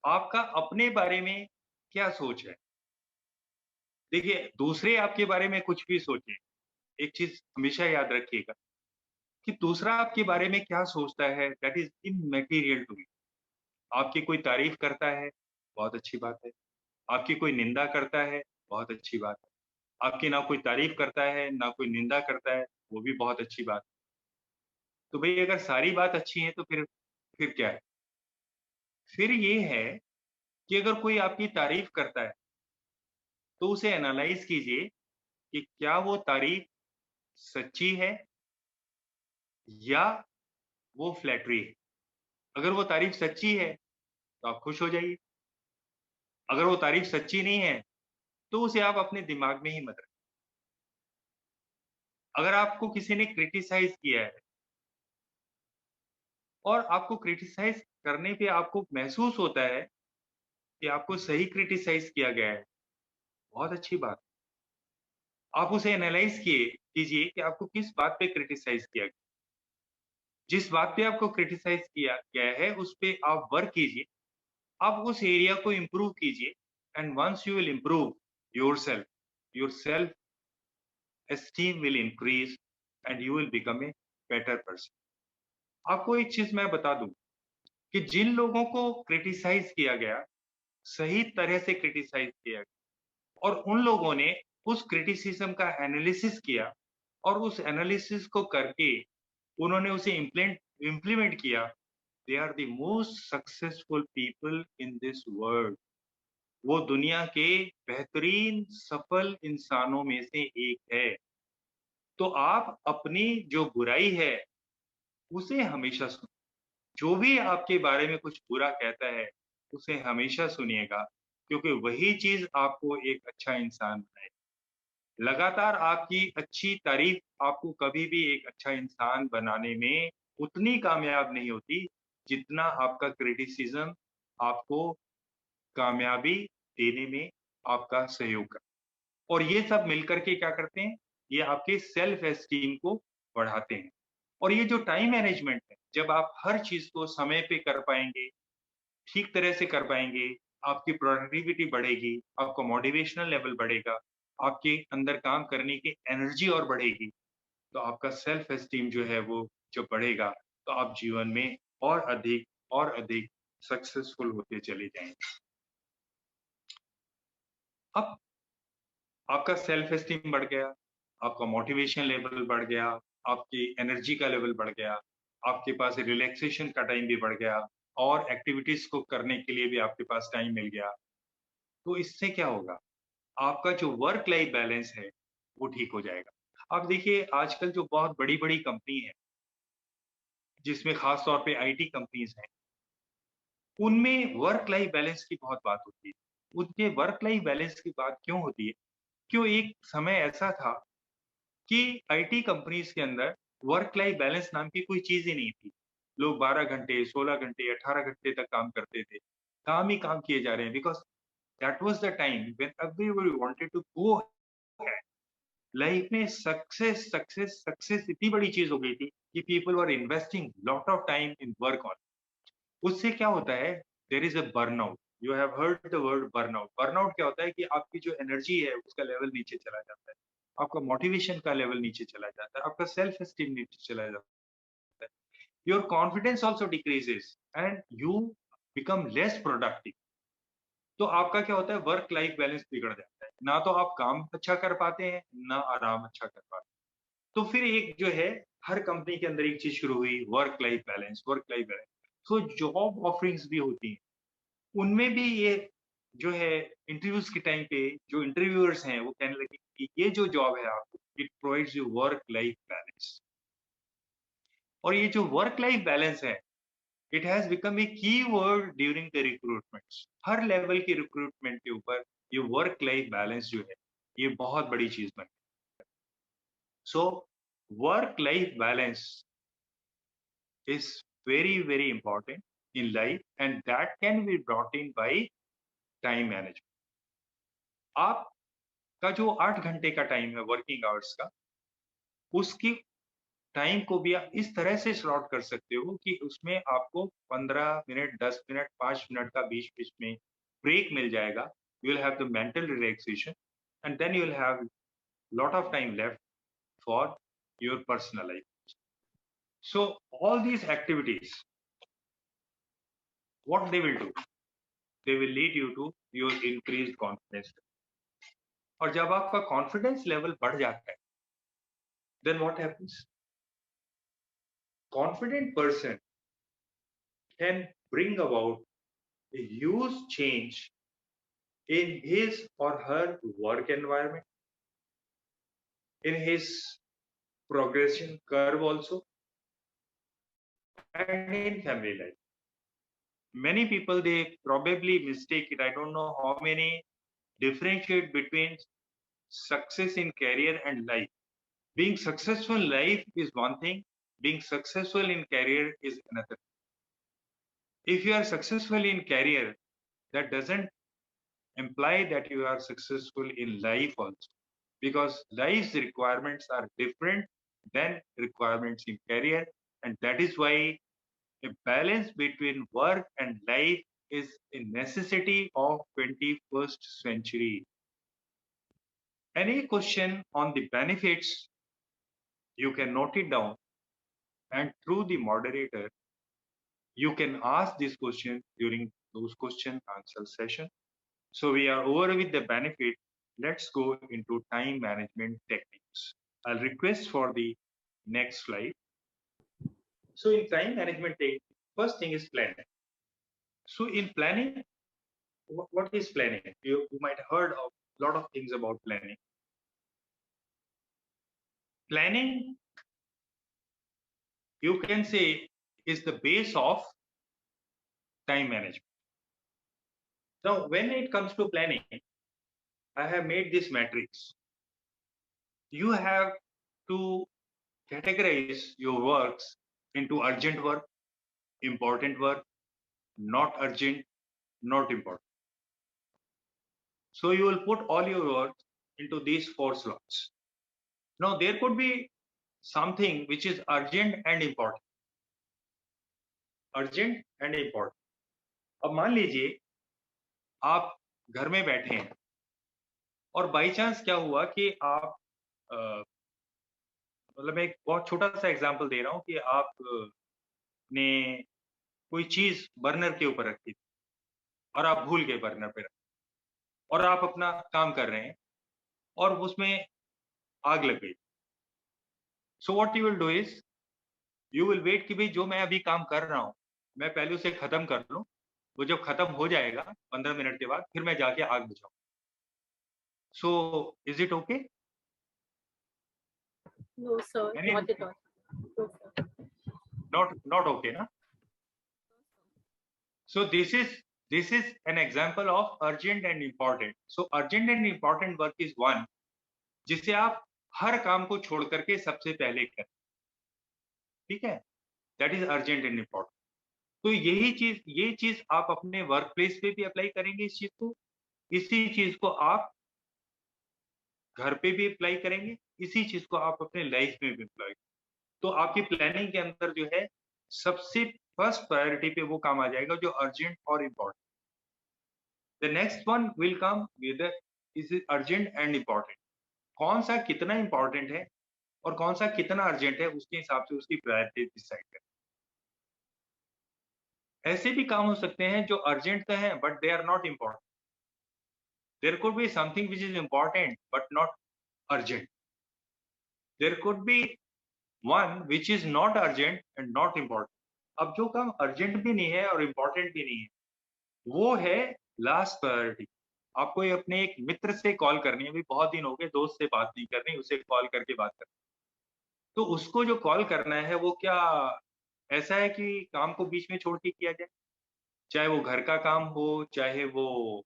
आपका अपने बारे में क्या सोच है? देखिए, दूसरे आपके बारे में कुछ भी सोचें, एक चीज हमेशा याद रखिएगा कि दूसरा आपके बारे में क्या सोचता है, that is immaterial to you. आपकी कोई तारीफ करता है, बहुत अच्छी बात है। आपकी कोई निंदा करता है, बहुत अच्छी बात है। आपकी ना कोई तारीफ करता है, ना कोई निंदा करता है, वो भी बहुत अच्छी बात है। तो भई अगर सारी बात अच्छी है तो फिर क्या है? फिर ये है कि अगर कोई आपकी तारीफ करता है, तो उसे एनालाइज़ कीजिए कि क्या वो तारीफ सच्ची है या वो फ्लैटरी है? अगर वो तारीफ सच्ची है, तो आप खुश हो जाइए। अगर वो तारीफ सच्ची नहीं है, तो उसे आप अपने दिमाग में ही मत रखें। अगर आपको किसी ने क्रिटिसाइज़ किया है और आपको क्रिटिसाइज़ करने पे आपको महसूस होता है कि आपको सही क्रिटिसाइज़ किया गया है, बहुत अच्छी बात। आप उसे एनालाइज़ कीजिए कि आपको किस बात पे क्रिटिसाइज़ किया गया। जिस बात पे आपको क्रिटिसाइज़ किया गया है, उस पे आप वर्क कीजिए। आप उस एरिया को इम्प्रूव कीजिए and once you will improve your self esteem will increase and you will become a better person. आपको एक चीज़ मैं बता दूँ कि जिन लोगों को क्रिटिसाइज़ किया गया, सही तरह से क्रिटिसाइज़ किया गया और उन लोगों ने उस क्रिटिसिज़्म का एनालिसिस किया और उस एनालिसिस को करके उन्होंने उसे इम्प्लीमेंट किया, they are the most successful people in this world. वो दुनिया के बेहतरीन सफल इंसानों में से एक है। तो आप अपनी जो बुराई है उसे हमेशा सुन, जो भी आपके बारे में कुछ बुरा कहता है उसे हमेशा सुनिएगा, क्योंकि वही चीज आपको एक अच्छा इंसान बनाए। लगातार आपकी अच्छी तारीफ आपको कभी भी एक अच्छा इंसान बनाने में उतनी कामयाब नहीं होती जितना आपका क्रिटिसिज्म आपको कामयाबी देने में आपका सहयोग कर। और ये सब मिलकर के क्या करते हैं, ये आपके सेल्फ एस्टीम को बढ़ाते हैं। और ये जो टाइम मैनेजमेंट है, जब आप हर चीज को समय पे कर पाएंगे, ठीक तरह से कर पाएंगे, आपकी प्रोडक्टिविटी बढ़ेगी, आपका मोटिवेशनल लेवल बढ़ेगा, आपके अंदर काम करने की एनर्जी और बढ़ेगी, तो आपका सेल्फ एस्टीम जो है वो जब बढ़ेगा तो आप जीवन में और अधिक सक्सेसफुल होते चले जाएंगे। अब आपका सेल्फ एस्टीम बढ़ गया, आपका मोटिवेशन लेवल बढ़ गया, आपकी एनर्जी का लेवल बढ़ गया, आपके पास रिलैक्सेशन का टाइम भी बढ़ गया और एक्टिविटीज को करने के लिए भी आपके पास टाइम मिल गया। तो इससे क्या होगा, आपका जो वर्क लाइफ बैलेंस है वो ठीक हो जाएगा। अब देखिए आजकल जो बहुत बड़ी-बड़ी कंपनी है, जिसमें खास तौर पे आईटी कंपनीज हैं, उनमें वर्क लाइफ बैलेंस की बहुत बात होती है। उनके वर्क लाइफ बैलेंस की बात क्यों होती है? क्यों एक समय ऐसा था कि आईटी कंपनीज के अंदर वर्क लाइफ बैलेंस नाम की कोई चीज ही नहीं थी। लोग 12 घंटे, 16 घंटे, 18 घंटे तक काम करते थे। काम ही काम किए जा रहे हैं, because that was the time when everybody wanted to go ahead. Life में सक्सेस इतनी बड़ी चीज हो गई थी कि people were investing lot of time in work on. उससे क्या होता है, there is a burnout. You have heard the word burnout. Burnout क्या होता है कि आपकी जो एनर्जी है उसका लेवल नीचे चला जाता है, आपका मोटिवेशन का लेवल नीचे चला जाता है, आपका सेल्फ एस्टीम नीचे चला जाता है, your confidence also decreases and you become less productive. तो आपका क्या होता है, वर्क लाइफ बैलेंस बिगड़ जाता है। ना तो आप काम अच्छा कर पाते हैं, ना आराम अच्छा कर पाते हैं। तो फिर एक जो है, हर कंपनी के अंदर एक चीज शुरू हुई, work life balance, work life balance. तो जॉब ऑफरिंग्स भी होती हैं, उनमें भी ये जो है, इंटरव्यूज के टाइम पे जो इंटरव्यूअर्स हैं वो कहने लगे कि ये जो जॉब है आपको, it provides you work life balance. और ये जो वर्क लाइफ बैलेंस है, इट हैज बिकम ए की word during the recruitment. Her level के रिक्रूटमेंट के ऊपर ये वर्क लाइफ बैलेंस जो है ये बहुत बड़ी चीज बन गई। So work life balance is very important in life, and that can be brought in by time management। आपका जो 8 घंटे का टाइम है वर्किंग आवर्स का, उसकी टाइम को भी आप इस तरह से स्लॉट कर सकते हो कि उसमें आपको 15 मिनट, 10 मिनट, 5 मिनट का बीच-बीच में ब्रेक मिल जाएगा। You will have the mental relaxation and then you will have lot of time left for your personal life। So all these activities, what they will do, they will lead you to your increased confidence। और जब आपका confidence level बढ़ जाता है, then what happens? Confident person can bring about a huge change in his or her work environment, in his progression curve also, and in family life. Many people, they probably mistake it. I don't know how many differentiate between success in career and life. Being successful in life is one thing, being successful in career is another. If you are successful in career, that doesn't imply that you are successful in life also, because life's requirements are different than requirements in career, and that is why a balance between work and life is a necessity of 21st century. Any question on the benefits, you can note it down, and through the moderator, you can ask this question during those question answer session. So we are over with the benefit. Let's go into time management techniques. I'll request for the next slide. So in time management first thing is planning. So in planning, what is planning? You might have heard of a lot of things about planning. Planning, you can say, is the base of time management. Now, when it comes to planning, I have made this matrix. You have to categorize your works into urgent work, important work, not urgent, not important. So you will put all your work into these 4 slots. Now, there could be something which is urgent and important. Urgent and important. अब मान लीजिए आप घर में बैठे हैं और by chance क्या हुआ कि आप मतलब मैं एक बहुत छोटा सा एग्जांपल दे रहा हूँ कि आप ने कोई चीज बर्नर के ऊपर रखी थी और आप भूल गए बर्नर पे रख और आप अपना काम कर रहे हैं और उसमें आग लग गई। So what you will do is you will wait कि भाई जो मैं अभी काम कर रहा हूँ मैं पहले उसे खत्म कर लूँ, वो जब खत्म हो जाएगा 15 मिनट के बाद फिर मैं जाके आग बुझाऊँ। So is it okay? No, sir, not at all. No, sir. Not okay, na? So this is an example of urgent and important. So urgent and important work is one जिसे आप हर काम को छोड़ करके सबसे पहले करें, ठीक है? That is urgent and important. तो ये चीज आप अपने वर्क प्लेस पे भी अप्लाई करेंगे इस चीज को, इसी चीज को आप घर पे भी अप्लाई करेंगे, इसी चीज को आप अपने लाइफ में भी अप्लाई करेंगे। तो आपकी प्लानिंग के अंदर जो है सबसे फर्स्ट प्रायोरिटी पे वो काम आ जाएगा जो अर्जेंट और important. The next one will come with is urgent and important. कौन सा कितना इम्पोर्टेंट है और कौन सा कितना अर्जेंट है उसके हिसाब से उसकी प्रायोरिटी डिसाइड करें। ऐसे भी काम हो सकते हैं जो अर्जेंट तो हैं but they are not important. There could be something which is important but not urgent. There could be one which is not urgent and not important. अब जो काम अर्जेंट भी नहीं है और इम्पोर्टेंट भी नहीं है वो है लास्ट प्रायोरिटी। आपको ये अपने एक मित्र से कॉल करनी है, अभी बहुत दिन हो गए दोस्त से बात नहीं करनी, उसे कॉल करके बात करनी। तो उसको जो कॉल करना है वो क्या ऐसा है कि काम को बीच में छोड़ के किया जाए, चाहे वो घर का काम हो चाहे वो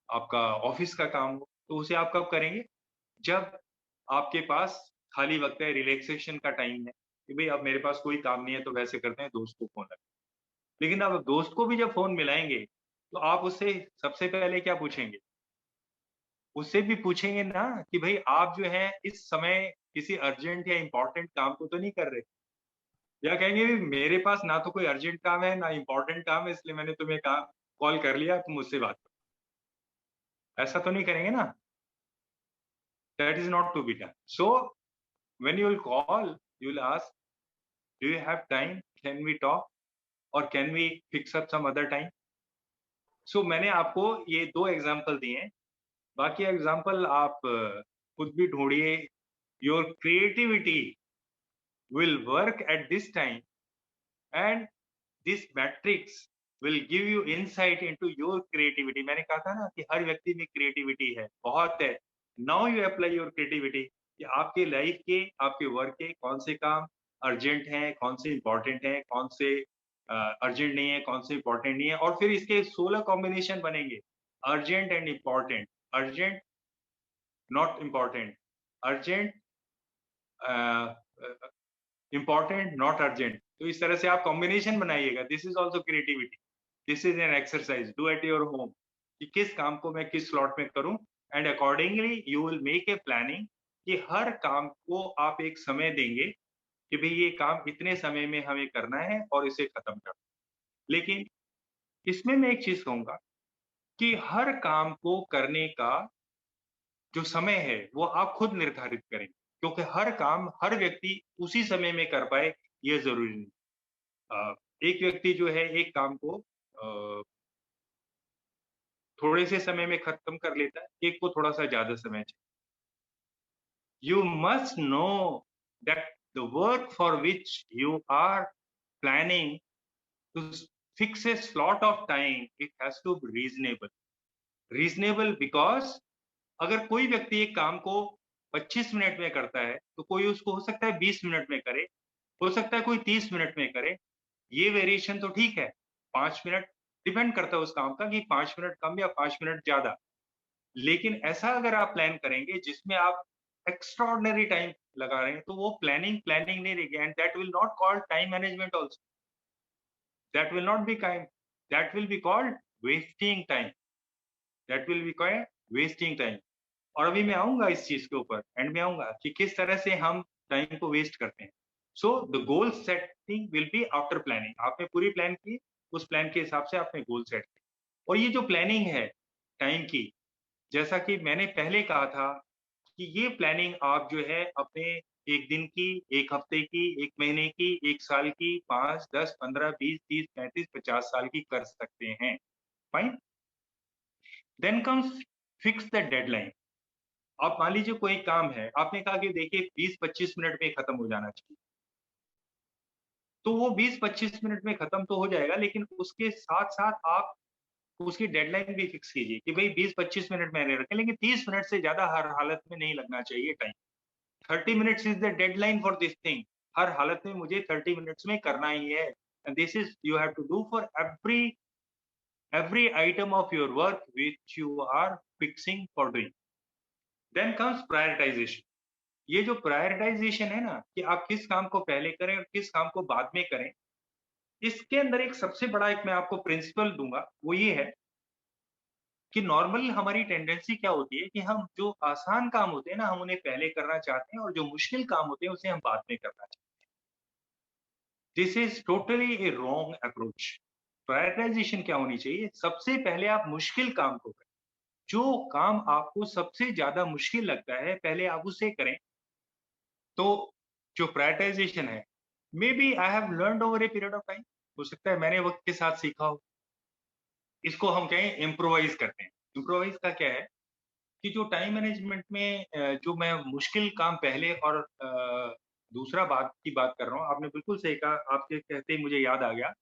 आपका ऑफिस का काम हो, तो उसे आप कब करेंगे? जब आपके पास खाली वक्त है, रिलैक्सेशन का टाइम है कि भाई अब मेरे पास कोई काम नहीं है तो वैसे करते हैं दोस्त को फोन लगा। लेकिन अब दोस्त को भी जब फोन मिलाएंगे तो आप उससे सबसे पहले क्या पूछेंगे? उससे भी पूछेंगे ना कि भाई आप जो है इस समय किसी अर्जेंट या इंपॉर्टेंट काम को तो नहीं कर रहे, या कहेंगे मेरे पास ना तो कोई अर्जेंट काम है ना इंपॉर्टेंट काम है इसलिए मैंने तुम्हें कॉल कर लिया तुम मुझसे बात करो। ऐसा तो नहीं करेंगे ना। That is not to be done. So when you will call you will ask do you have time, can we talk और can we fix up some other time. So मैंने आपको ये 2 एग्जांपल दिए हैं, बाकी एग्जांपल आप खुद भी ढूंढिए। Your creativity will work at this time and this matrix will give you insight into your creativity। मैंने कहा था ना कि हर व्यक्ति में क्रिएटिविटी है, बहुत है। Now you apply your creativity कि आपके लाइफ के आपके वर्क के कौन से काम अर्जेंट हैं, कौन से इंपॉर्टेंट हैं, कौन से अर्जेंट नहीं है, कौन से इंपॉर्टेंट नहीं है, और फिर इसके 16 कॉम्बिनेशन बनेंगे। Urgent and important, urgent not important, urgent important not urgent. तो इस तरह से आप कॉम्बिनेशन बनाइएगा। This is also creativity, this is an exercise, do at your home कि किस काम को मैं किस स्लॉट में करूं and accordingly you will make a planning कि हर काम को आप एक समय देंगे कि भाई ये काम इतने समय में हमें करना है और इसे खत्म करना। लेकिन इसमें मैं एक चीज कहूंगा कि हर काम को करने का जो समय है वो आप खुद निर्धारित करेंगे, क्योंकि हर काम हर व्यक्ति उसी समय में कर पाए ये जरूरी नहीं। एक व्यक्ति जो है एक काम को थोड़े से समय में खत्म कर लेता है, एक को थोड़ा सा ज्यादा समय चाहिए। You must know that the work for which you are planning to fix a slot of time, it has to be reasonable. Reasonable because अगर कोई व्यक्ति एक काम को 25 मिनट में करता है, तो कोई उसको हो सकता है 20 मिनट में करे, हो सकता है कोई 30 मिनट में करे। ये वेरिएशन तो ठीक है, 5 मिनट डिपेंड करता है उस काम का कि 5 मिनट कम या 5 मिनट ज़्यादा। लेकिन ऐसा अगर आप प्लान करेंगे जिसमें आप एक्स्ट्राऑर्डिनरी टाइम लगा रहे हैं, तो वो प्लानिंग नहीं रहेगी, and that will not called time management also. That will not be kind, that will be called wasting time, that will be called wasting time. और अभी मैं आऊँगा इस चीज़ के ऊपर, एंड में आऊँगा कि किस तरह से हम टाइम को वेस्ट करते हैं। So the goal setting will be after planning. आपने पूरी प्लान की, उस प्लान के हिसाब से आपने गोल सेट किया। और ये जो प्लानिंग है टाइम की, जैसा कि मैंने पहले कहा था कि ये प्लानिंग आप जो है अपने 1 दिन की, 1 हफ्ते की, 1 महीने की, 1 साल की, 5, 10, 15, 20, 30, 35, 50 साल की कर सकते हैं। Fine? Then comes fix the deadline. आप मान लीजिए कोई काम है, आपने कहा कि देखिए 20-25 मिनट में खत्म हो जाना चाहिए। तो वो 20-25 मिनट में खत्म तो हो जाएगा, लेकिन उसके साथ-साथ आप उसकी डेडलाइन भी फिक्स कीजिए कि भई 20-25 मिनट मैंने रखे, लेकिन 30 मिनट से ज़्यादा हर हालत में नहीं लगना चाहिए time. 30 minutes is the deadline for this thing. हर हालत में मुझे 30 मिनट्स में करना ही है। And this is you have to do for every item of your work which you are fixing for doing. Then comes prioritization. ये जो प्रायोरिटाइजेशन है ना, कि आप किस काम को पहले करें और किस काम को बाद में करें, इसके अंदर एक सबसे बड़ा एक मैं आपको प्रिंसिपल दूँगा, वो ये है कि नॉर्मल हमारी टेंडेंसी क्या होती है कि हम जो आसान काम होते हैं ना, हम उन्हें पहले करना चाहते हैं, और जो मुश्किल काम होते हैं, उसे हम बाद में करना चाहते हैं। This is totally A wrong approach. Prioritisation क्या होनी चाहिए? सबसे पहले आप मुश्किल काम को करें। जो काम आपको सबसे ज़्यादा मुश्किल लगता है, पहले आप उसे करें। तो जो प्रायोरिटाइजेशन है, maybe I have learned over a period of time. हो सकता है मैंने वक़्त के साथ सीखा हो। इसको हम कहें इम्प्रोवाइज़ करते हैं। इम्प्रोवाइज़ का क्या है कि जो टाइम मैनेजमेंट में जो मैं मुश्किल काम पहले और दूसरा बात की बात कर रहा हूँ, आपने बिल्कुल सही कहा। आपके कहते ही मुझे याद आ गया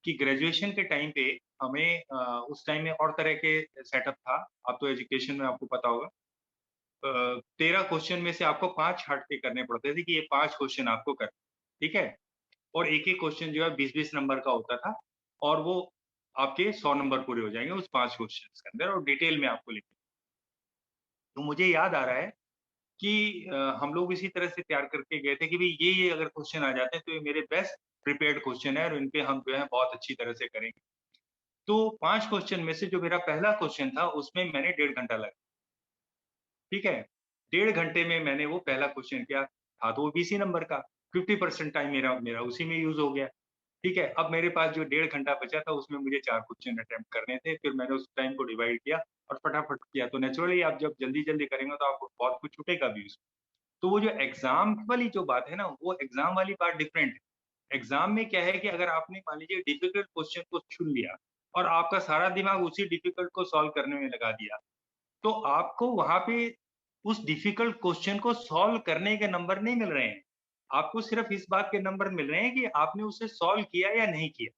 कि ग्रेजुएशन के टाइम पे हमें उस टाइम में और तरह के सेटअप था। अब तो एजुकेशन में आपको पता होगा। 13 क्वेश्चन में से आपको 5 हट के करने पड़ते थे कि ये 5 क्वेश्चन आपको करने, ठीक है? और एक-एक क्वेश्चन जो है 20-20 नंबर का होता था, और वो आपके 100 नंबर पूरे हो जाएँगे उस 5 क्वेश्चन्स के अंदर, और डिटेल में आपको लिखना। तो मुझे याद आ रहा है कि हम लोग इसी तरह से तैयार करके गए थे कि भई ये अगर क्वेश्चन आ जाते हैं, तो ये मेरे बेस्ट प्रिपेयर्ड क्वेश्चन है और इन पे हम जो है बहुत अच्छी तरह से करेंगे। तो 5 क्वेश्चन में से जो मेरा पहला क्वेश्चन था, उसमें मैंने 1.5 घंटा लगा, ठीक है? 1.5 घंटे में मैंने वो पहला क्वेश्चन किया, था तो वो 20 ही नंबर का, 50% टाइम मेरा मेरा उसी में यूज़ हो गया, ठीक है? अब मेरे पास जो 1.5 घंटा बचा था, उसमें मुझे 4 क्वेश्चन अटेम्प्ट करने थे। फिर मैंने उस टाइम को डिवाइड किया और फटाफट किया। तो नेचुरली आप जब जल्दी-जल्दी करेंगे, तो आपको बहुत कुछ छूटेगा भी उसमें। तो वो जो एग्ज़ाम वाली जो बात है ना, वो एग्ज़ाम वाली बात डिफरेंट है। एग्ज़ाम में क्या है कि अगर आपने मान लीजिए डिफिकल्ट क्वेश्चन को चुन लिया और आपका सारा दिमाग उसी डिफिकल्ट को सॉल्व करने में लगा दिया, तो आपको वहाँ पे उस डिफिकल्ट क्वेश्चन को सॉल्व करने के नंबर नहीं मिल रहे हैं। आपको सिर्फ़ इस बात के नंबर मिल रहे हैं कि आपने उसे सॉल्व किया या नहीं किया,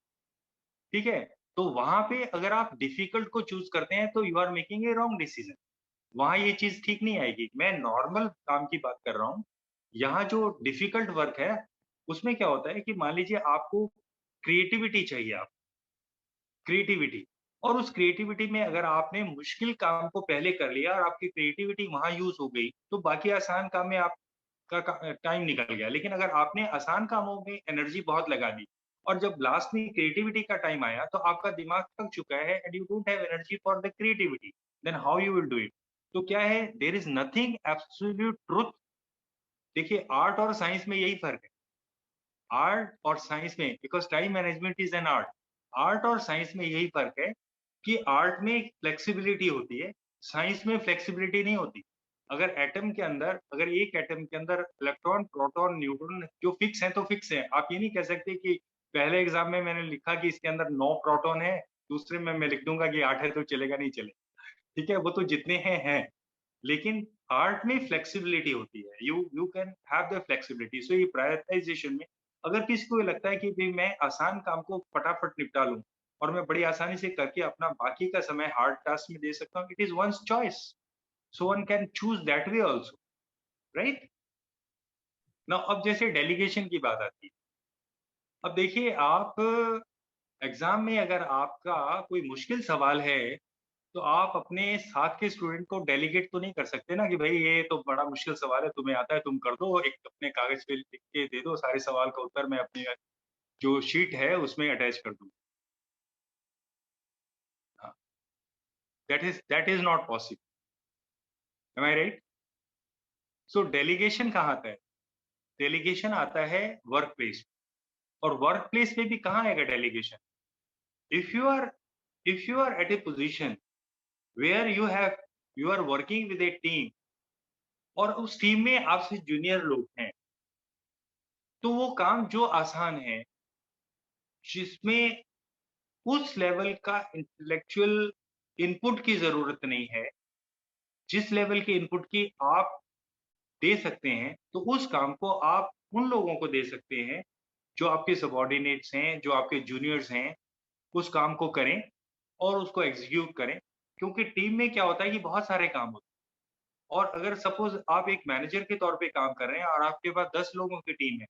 ठीक है? तो वहाँ पे अगर आप डिफिकल्ट को चूज़ करते हैं, तो you are making a wrong decision. वहाँ ये चीज़ ठीक नहीं आएगी। मैं नॉर्मल काम की बात कर रहा हूँ। यहाँ जो डिफ़िकल्ट वर्क है, उसमें क्या होता है कि मान लीजिए आपको क्रिएटिविटी चाहिए, आप क्रिएटिविटी, और उस क्रिएटिविटी में अगर आपने मुश्किल काम को पहले कर लिया और आपकी क्रिएटिविटी वहाँ यूज़ हो गई, तो बाकी आसान काम में आपका टाइम निकल गया। लेकिन अगर आपने आसान कामों में एनर्जी बहुत लगा दी और जब लास्ट में क्रिएटिविटी का टाइम आया, तो आपका दिमाग थक चुका है and you don't have energy for the creativity, then how you will do it? तो क्या है, there is nothing absolute truth. देखिए, आर्ट और साइंस में यही फ़र्क है। आर्ट और साइंस में, because time management is an art. Art और साइंस में यही फ़र्क है कि आर्ट में फ्लेक्सिबिलिटी होती है, साइंस में फ्लेक्सिबिलिटी नहीं होती। अगर एटम के अंदर, अगर एक एटम के अंदर इलेक्ट्रॉन, प्रोटॉन, न्यूट्रॉन जो फिक्स हैं, तो फिक्स हैं। आप ये नहीं कह सकते कि पहले एग्ज़ाम में मैंने लिखा कि इसके अंदर 9 प्रोटॉन है, दूसरे में मैं लिख दूँगा कि 8 है तो चलेगा, नहीं चलेगा। ठीक है? वो तो जितने हैं। लेकिन आर्ट में फ्लेक्सिबिलिटी होती है। You you can have the flexibility. So ये प्रायोरिटाइज़ेशन में अगर किसी को ये लगता है कि भाई मैं आसान काम को फटाफट निपटा लूँ और मैं बड़ी आसानी से करके अपना बाकी का समय हार्ड टास्क में दे सकता हूँ, it is one's choice, so one can choose that way also, right. ना अब जैसे डेलीगेशन की बात आती है, अब देखिए आप एग्जाम में अगर आपका कोई मुश्किल सवाल है तो आप अपने साथ के स्टूडेंट को डेलीगेट तो नहीं कर सकते ना कि भाई ये तो बड़ा मुश्किल सवाल है, तुम्हें आता है, तुम कर दो, एक अपने कागज पे लिख के दे दो, सारे सवाल का उत्तर मैं अपनी जो शीट है उसमें अटैच कर दूँ। हाँ, that is not possible, am I right. So delegation कहाँ आता है? डेलीगेशन आता है वर्क प्लेस, और वर्क प्लेस में भी कहाँ आएगा delegation? If you are if you are at a position where you are working with a team और उस टीम में आपसे जूनियर लोग हैं, तो वो काम जो आसान है, जिसमें उस लेवल का इंटेलेक्चुअल इनपुट की जरूरत नहीं है, जिस लेवल के इनपुट की आप दे सकते हैं, तो उस काम को आप उन लोगों को दे सकते हैं जो आपके सबॉर्डिनेट्स हैं, जो आपके जूनियर्स हैं, उस काम को करें और उसको एग्जीक्यूट करें। क्योंकि टीम में क्या होता है कि बहुत सारे काम होते हैं, और अगर सपोज आप एक मैनेजर के तौर पे काम कर रहे हैं और आपके पास 10 लोगों की टीम है,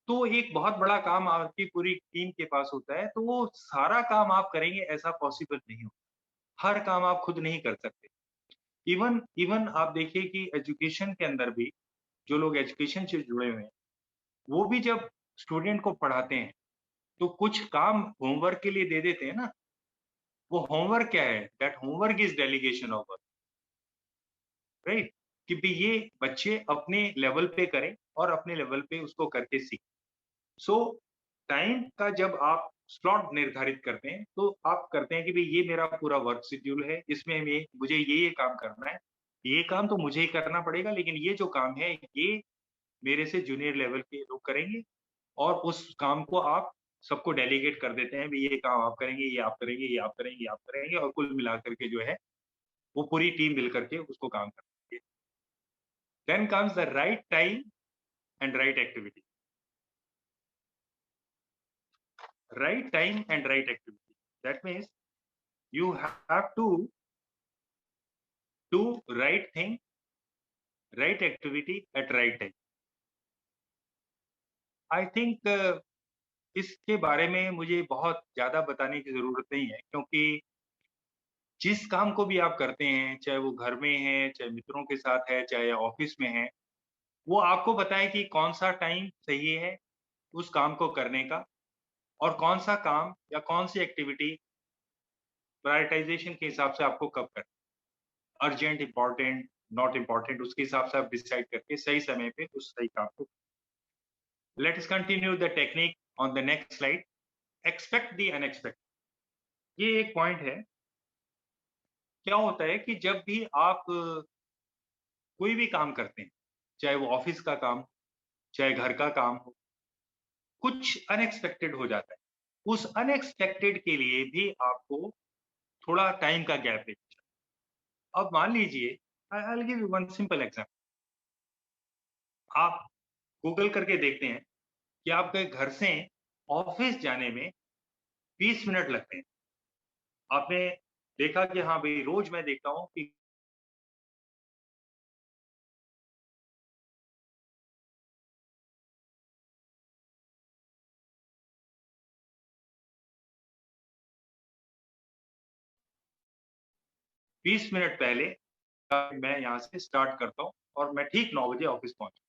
तो एक बहुत बड़ा काम आपकी पूरी टीम के पास होता है, तो वो सारा काम आप करेंगे ऐसा पॉसिबल नहीं होता। हर काम आप खुद नहीं कर सकते। इवन इवन आप देखिए कि एजुकेशन के अंदर भी जो लोग एजुकेशन से जुड़े हुए हैं, वो भी जब स्टूडेंट को पढ़ाते हैं, तो कुछ काम होमवर्क के लिए दे देते हैं ना, वो होमवर्क क्या है? That homework is delegation of work, right? कि भी ये बच्चे अपने लेवल पे करें और अपने लेवल पे उसको करके सीखें। सो टाइम का जब आप स्लॉट निर्धारित करते हैं, तो आप करते हैं कि भाई ये मेरा पूरा वर्क शेड्यूल है, इसमें मुझे ये काम करना है, ये काम तो मुझे ही करना पड़ेगा, लेकिन ये जो काम है ये मेरे से जूनियर लेवल के लोग करेंगे, और उस काम को आप सबको डेलीगेट कर देते हैं, भी ये काम आप करेंगे, ये आप करेंगे, ये आप करेंगे, ये आप करेंगे, और कुल मिलाकर के जो है वो पूरी टीम मिल करके उसको काम करती है। Then comes the right time and right activity. Right time and right activity. That means you have to do right thing, right activity at right time. I think इसके बारे में मुझे बहुत ज़्यादा बताने की ज़रूरत नहीं है, क्योंकि जिस काम को भी आप करते हैं, चाहे वो घर में है, चाहे मित्रों के साथ है, चाहे ऑफिस में है, वो आपको पता है कि कौन-सा टाइम सही है उस काम को करने का, और कौन-सा काम या कौन-सी एक्टिविटी प्रायोरिटाइज़ेशन के हिसाब से आपको कब करना है। अर्जेंट, इम्पोर्टेंट, नॉट इम्पोर्टेंट, उसके हिसाब से आप डिसाइड करके सही समय पे उस सही काम को। Let us continue the technique on the next slide. Expect the unexpected. ये एक पॉइंट है। क्या होता है कि जब भी आप कोई भी काम करते हैं, चाहे वो ऑफिस का काम हो, चाहे घर का काम हो, कुछ अनएक्सपेक्टेड हो जाता है। उस अनएक्सपेक्टेड के लिए भी आपको थोड़ा टाइम का गैप देना चाहिए। अब मान लीजिए, आई will give you one simple example. आप गूगल करके देखते हैं कि आपके घर से ऑफिस जाने में 20 मिनट लगते हैं। आपने देखा कि हाँ भाई, रोज मैं देखता हूँ कि 20 मिनट पहले मैं यहाँ से स्टार्ट करता हूँ और मैं ठीक 9 बजे ऑफिस पहुंचता हूँ।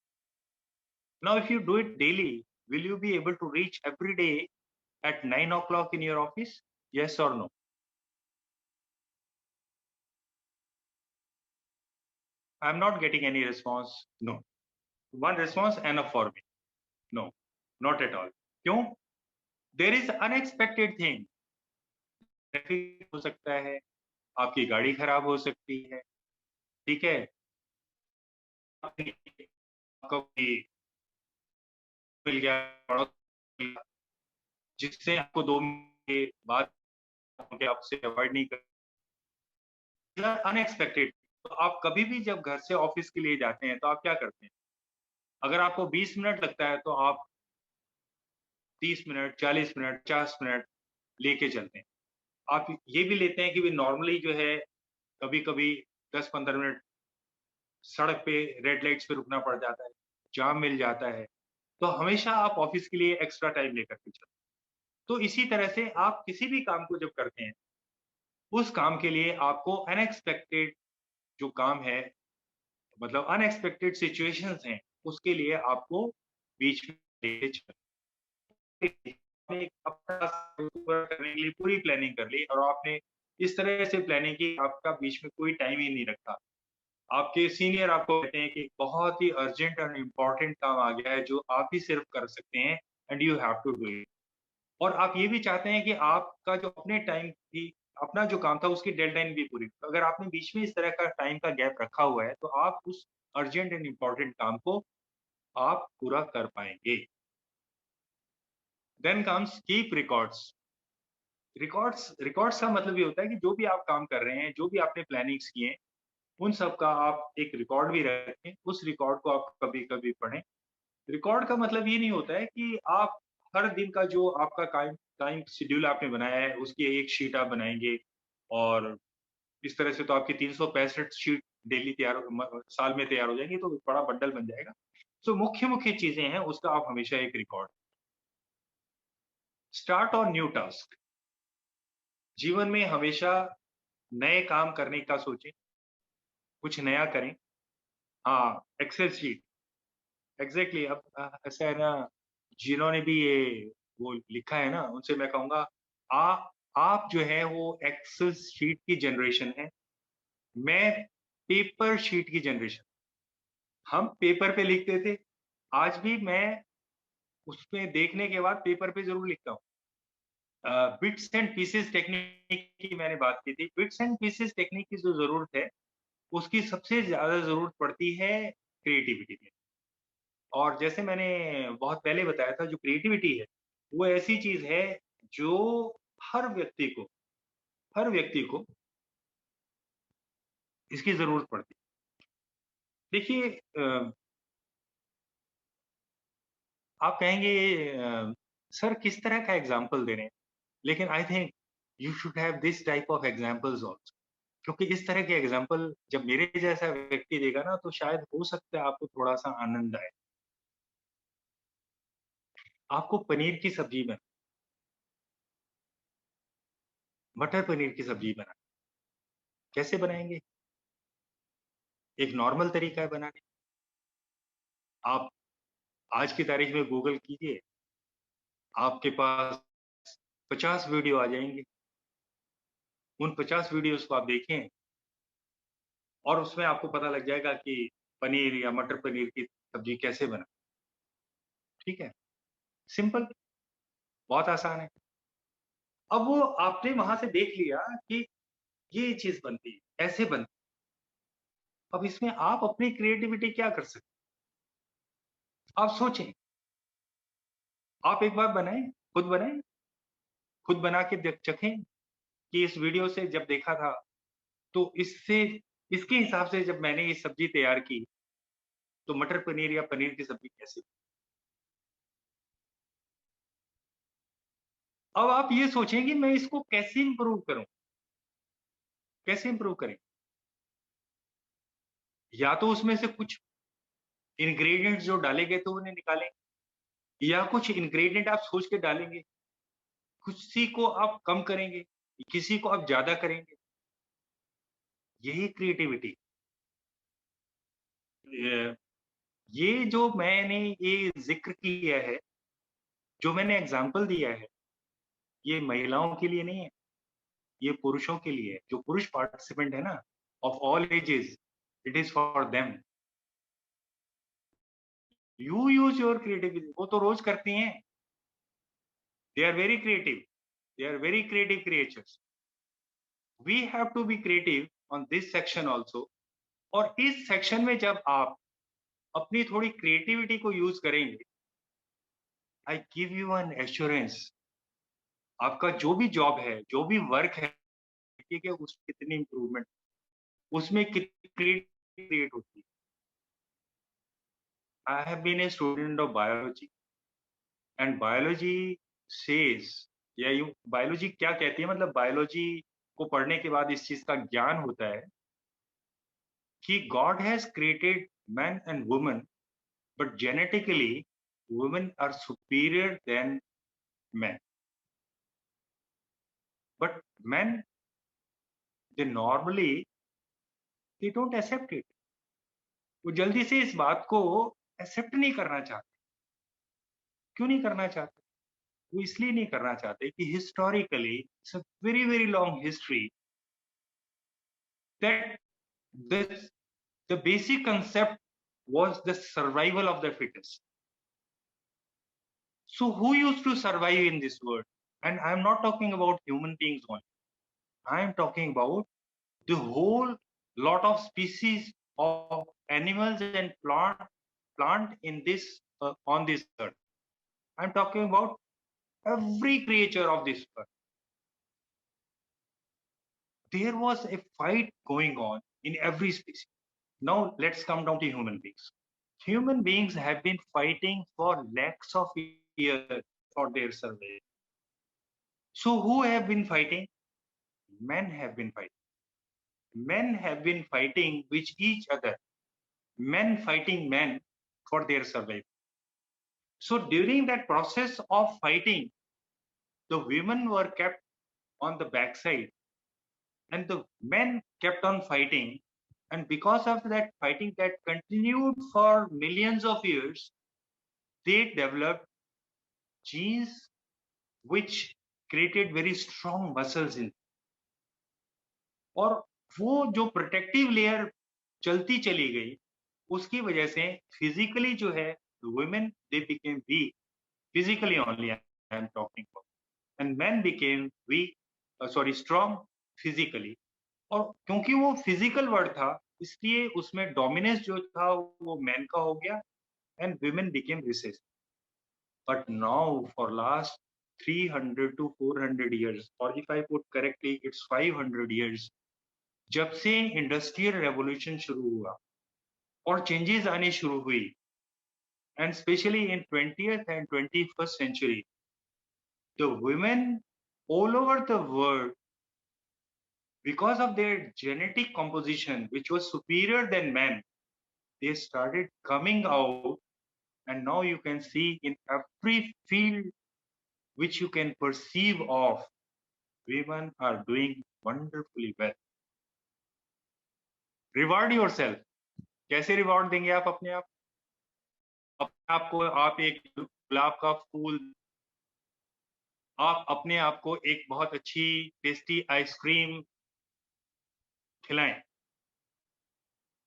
Now if you do it daily, will you be able to reach every day at 9 o'clock in your office? Yes or no? I'm not getting any response. No. One response enough for me. No, not at all. क्यों? There is unexpected thing. Traffic हो सकता है, आपकी गाड़ी खराब हो सकती है, ठीक है? आपको कोई मिल गया, जिससे आपको 2 मिनट के बाद आपसे अवॉइड नहीं कर, अनएक्सपेक्टेड। तो आप कभी भी जब घर से ऑफिस के लिए जाते हैं तो आप क्या करते हैं? अगर आपको 20 मिनट लगता है तो आप 30 मिनट, 40 मिनट, 50 मिनट लेके चलते हैं। आप ये भी लेते हैं कि भी नॉर्मली जो है कभी-कभी 10-15 मिनट सड़क पे रेड लाइट्स पे रुकना पड़ जाता है, जाम मिल जाता है, तो हमेशा आप ऑफिस के लिए एक्स्ट्रा टाइम लेकर के चलते हैं। तो इसी तरह से आप किसी भी काम को जब करते हैं, उस काम के लिए आपको अनएक्सपेक्टेड जो काम है, मतलब अनएक्सपेक्टेड सिचुएशंस हैं, उसके लिए आपको बीच में लेके चलना। आपने एक अपना पूरा करने के लिए पूरी प्लानिंग कर ली और आपने इस तरह से प्लानिंग की, आपका बीच में कोई टाइम ही नहीं रखा। आपके सीनियर आपको कहते हैं कि बहुत ही अर्जेंट और इम्पोर्टेंट काम आ गया है जो आप ही सिर्फ कर सकते हैं and you have to do it. और आप ये भी चाहते हैं कि आपका जो अपने टाइम की अपना जो काम था उसकी डेडलाइन भी पूरी। अगर आपने बीच में इस तरह का टाइम का गैप रखा हुआ है तो आप उस अर्जेंट एंड इम्पोर्टेंट काम को आप पूरा कर पाएंगे। Then comes keep records. Records का मतलब ये होता है कि जो भी आप काम कर रहे हैं, जो भी आपने प्लानिंग्स किए हैं, उन सब का आप एक रिकॉर्ड भी रखें, उस रिकॉर्ड को आप कभी-कभी पढ़ें। रिकॉर्ड का मतलब ये नहीं होता है कि आप हर दिन का जो आपका टाइम टाइम शेड्यूल आपने बनाया है, उसकी एक शीट आप बनाएँगे और इस तरह से तो आपकी 365 शीट डेली साल में तैयार हो जाएँगी, तो बड़ा बंडल बन जाएगा। तो मुख्य-मुख्य चीज़ें हैं, उसका आप हमेशा एक record. Start on new task. जीवन में हमेशा नए काम करने का सोचें, कुछ नया करें। हाँ, एक्सेल शीट। एग्ज़ैक्टली। अब ऐसा है ना, जिन्होंने भी ये वो लिखा है ना, उनसे मैं कहूँगा आ आप जो है वो एक्सेल शीट की जनरेशन है, मैं पेपर शीट की जनरेशन। हम पेपर पे लिखते थे, आज भी मैं उसमें देखने के बाद पेपर पे ज़रूर लिखता हूँ। बिट्स एंड पीसेस टेक्निक की मैंने बात की थी। बिट्स एंड पीसेस टेक्निक की जो ज़रूरत है, उसकी सबसे ज़्यादा ज़रूरत पड़ती है क्रिएटिविटी में। और जैसे मैंने बहुत पहले बताया था, जो क्रिएटिविटी है, वो ऐसी चीज़ है जो हर व्यक्ति को हर व्यक्ति को इसकी ज़रूरत पड़ती है। देखिए आप कहेंगे सर किस तरह का एग्ज़ाम्पल दे रहे हैं? लेकिन I think you should have this type of examples also, क्योंकि इस तरह के एग्ज़ाम्पल जब मेरे जैसा व्यक्ति देगा ना, तो शायद हो सकता है आपको थोड़ा-सा आनंद आए। आपको पनीर की सब्ज़ी मटर पनीर की सब्ज़ी बनानी, कैसे बनाएँगे? एक नॉर्मल तरीका है बनाने का। आप आज की तारीख में गूगल कीजिए, आपके पास 50 वीडियो आ जाएँगे। उन 50 वीडियोज़ को आप देखें और उसमें आपको पता लग जाएगा कि पनीर या मटर पनीर की सब्ज़ी कैसे बनाएँ, ठीक है? सिंपल, बहुत आसान है। अब वो आपने वहाँ से देख लिया कि ये चीज़ बनती है, ऐसे बनती है। अब इसमें आप अपनी क्रिएटिविटी क्या कर सकते हैं? आप सोचें, आप एक बार बनाएँ, खुद बना के चखें कि इस वीडियो से जब देखा था, तो इसके हिसाब से जब मैंने ये सब्ज़ी तैयार की, तो मटर पनीर या पनीर की सब्ज़ी कैसे। अब आप ये सोचें कि मैं इसको कैसे इम्प्रूव करूँ? कैसे इम्प्रूव करें? या तो उसमें से कुछ इंग्रीडिएंट्स जो डाले गए थे उन्हें निकालें, या कुछ इंग्रीडिएंट आप सोच के डालेंगे, किसी को आप कम करेंगे, किसी को आप ज़्यादा करेंगे। यही क्रिएटिविटी। ये ये जो मैंने ये ज़िक्र किया है, जो मैंने एग्ज़ाम्पल दिया है, ये महिलाओं के लिए नहीं है, ये पुरुषों के लिए है। जो पुरुष पार्टिसिपेंट है ना, of all ages, it is for them. You use your creativity. वो तो रोज़ करती हैं। They are very creative. They are very creative creatures. We have to be creative on this section also. और इस सेक्शन में जब आप अपनी थोड़ी क्रिएटिविटी को यूज़ करेंगे, I give you N assurance, आपका जो भी जॉब है, जो भी वर्क है, ठीक है, उसमें कितनी इम्प्रूवमेंट, उसमें कितनी क्रिएट होती है। I have been a student of biology. And biology says, या यू बायोलॉजी क्या कहती है, मतलब बायोलॉजी को पढ़ने के बाद इस चीज का ज्ञान होता है कि God has created man and woman, but genetically women are superior then man, but man they normally they don't accept it. वो जल्दी से इस बात को एक्सेप्ट नहीं करना चाहते। क्यों नहीं करना चाहते? वो इसलिए नहीं करना चाहते कि historically it's a very very long history that this the basic concept was the survival of the fittest. So who used to survive in this world? And I'm not talking about human beings only. I'm talking about the whole lot of species of animals and plant in this on this earth. I'm talking about every creature of this earth. There was a fight going on in every species. Now let's come down to human beings. Human beings have been fighting for lakhs of years for their survival. So who have been fighting? Men have been fighting. Men have been fighting with each other. Men fighting men for their survival. So during that process of fighting, the women were kept on the backside and the men kept on fighting. And because of that fighting that continued for millions of years, they developed genes which created very strong muscles in. और वो जो protective layer चलती चली गई, उसकी वजह से physically जो है women they became weak physically only, I am talking about, and men became weak strong physically. और क्योंकि वो फिजिकल वर्ड था इसलिए उसमें डोमिनेंस जो था वो मैन का हो गया and women became recessive. But now for last 300 to 400 years, or if I put correctly it's 500 years, जब से इंडस्ट्रियल रेवोल्यूशन शुरू हुआ और चेंजेस आने शुरू हुई, and specially in 20th and 21st century, the women all over the world, because of their genetic composition which was superior than men, they started coming out, and now you can see in every field which you can perceive of, women are doing wonderfully well. Reward yourself. कैसे reward देंगे आप अपने आप? अपने आप को आप एक गुलाब का फूल, आप अपने आप को एक बहुत अच्छी टेस्टी आइसक्रीम खिलाएं।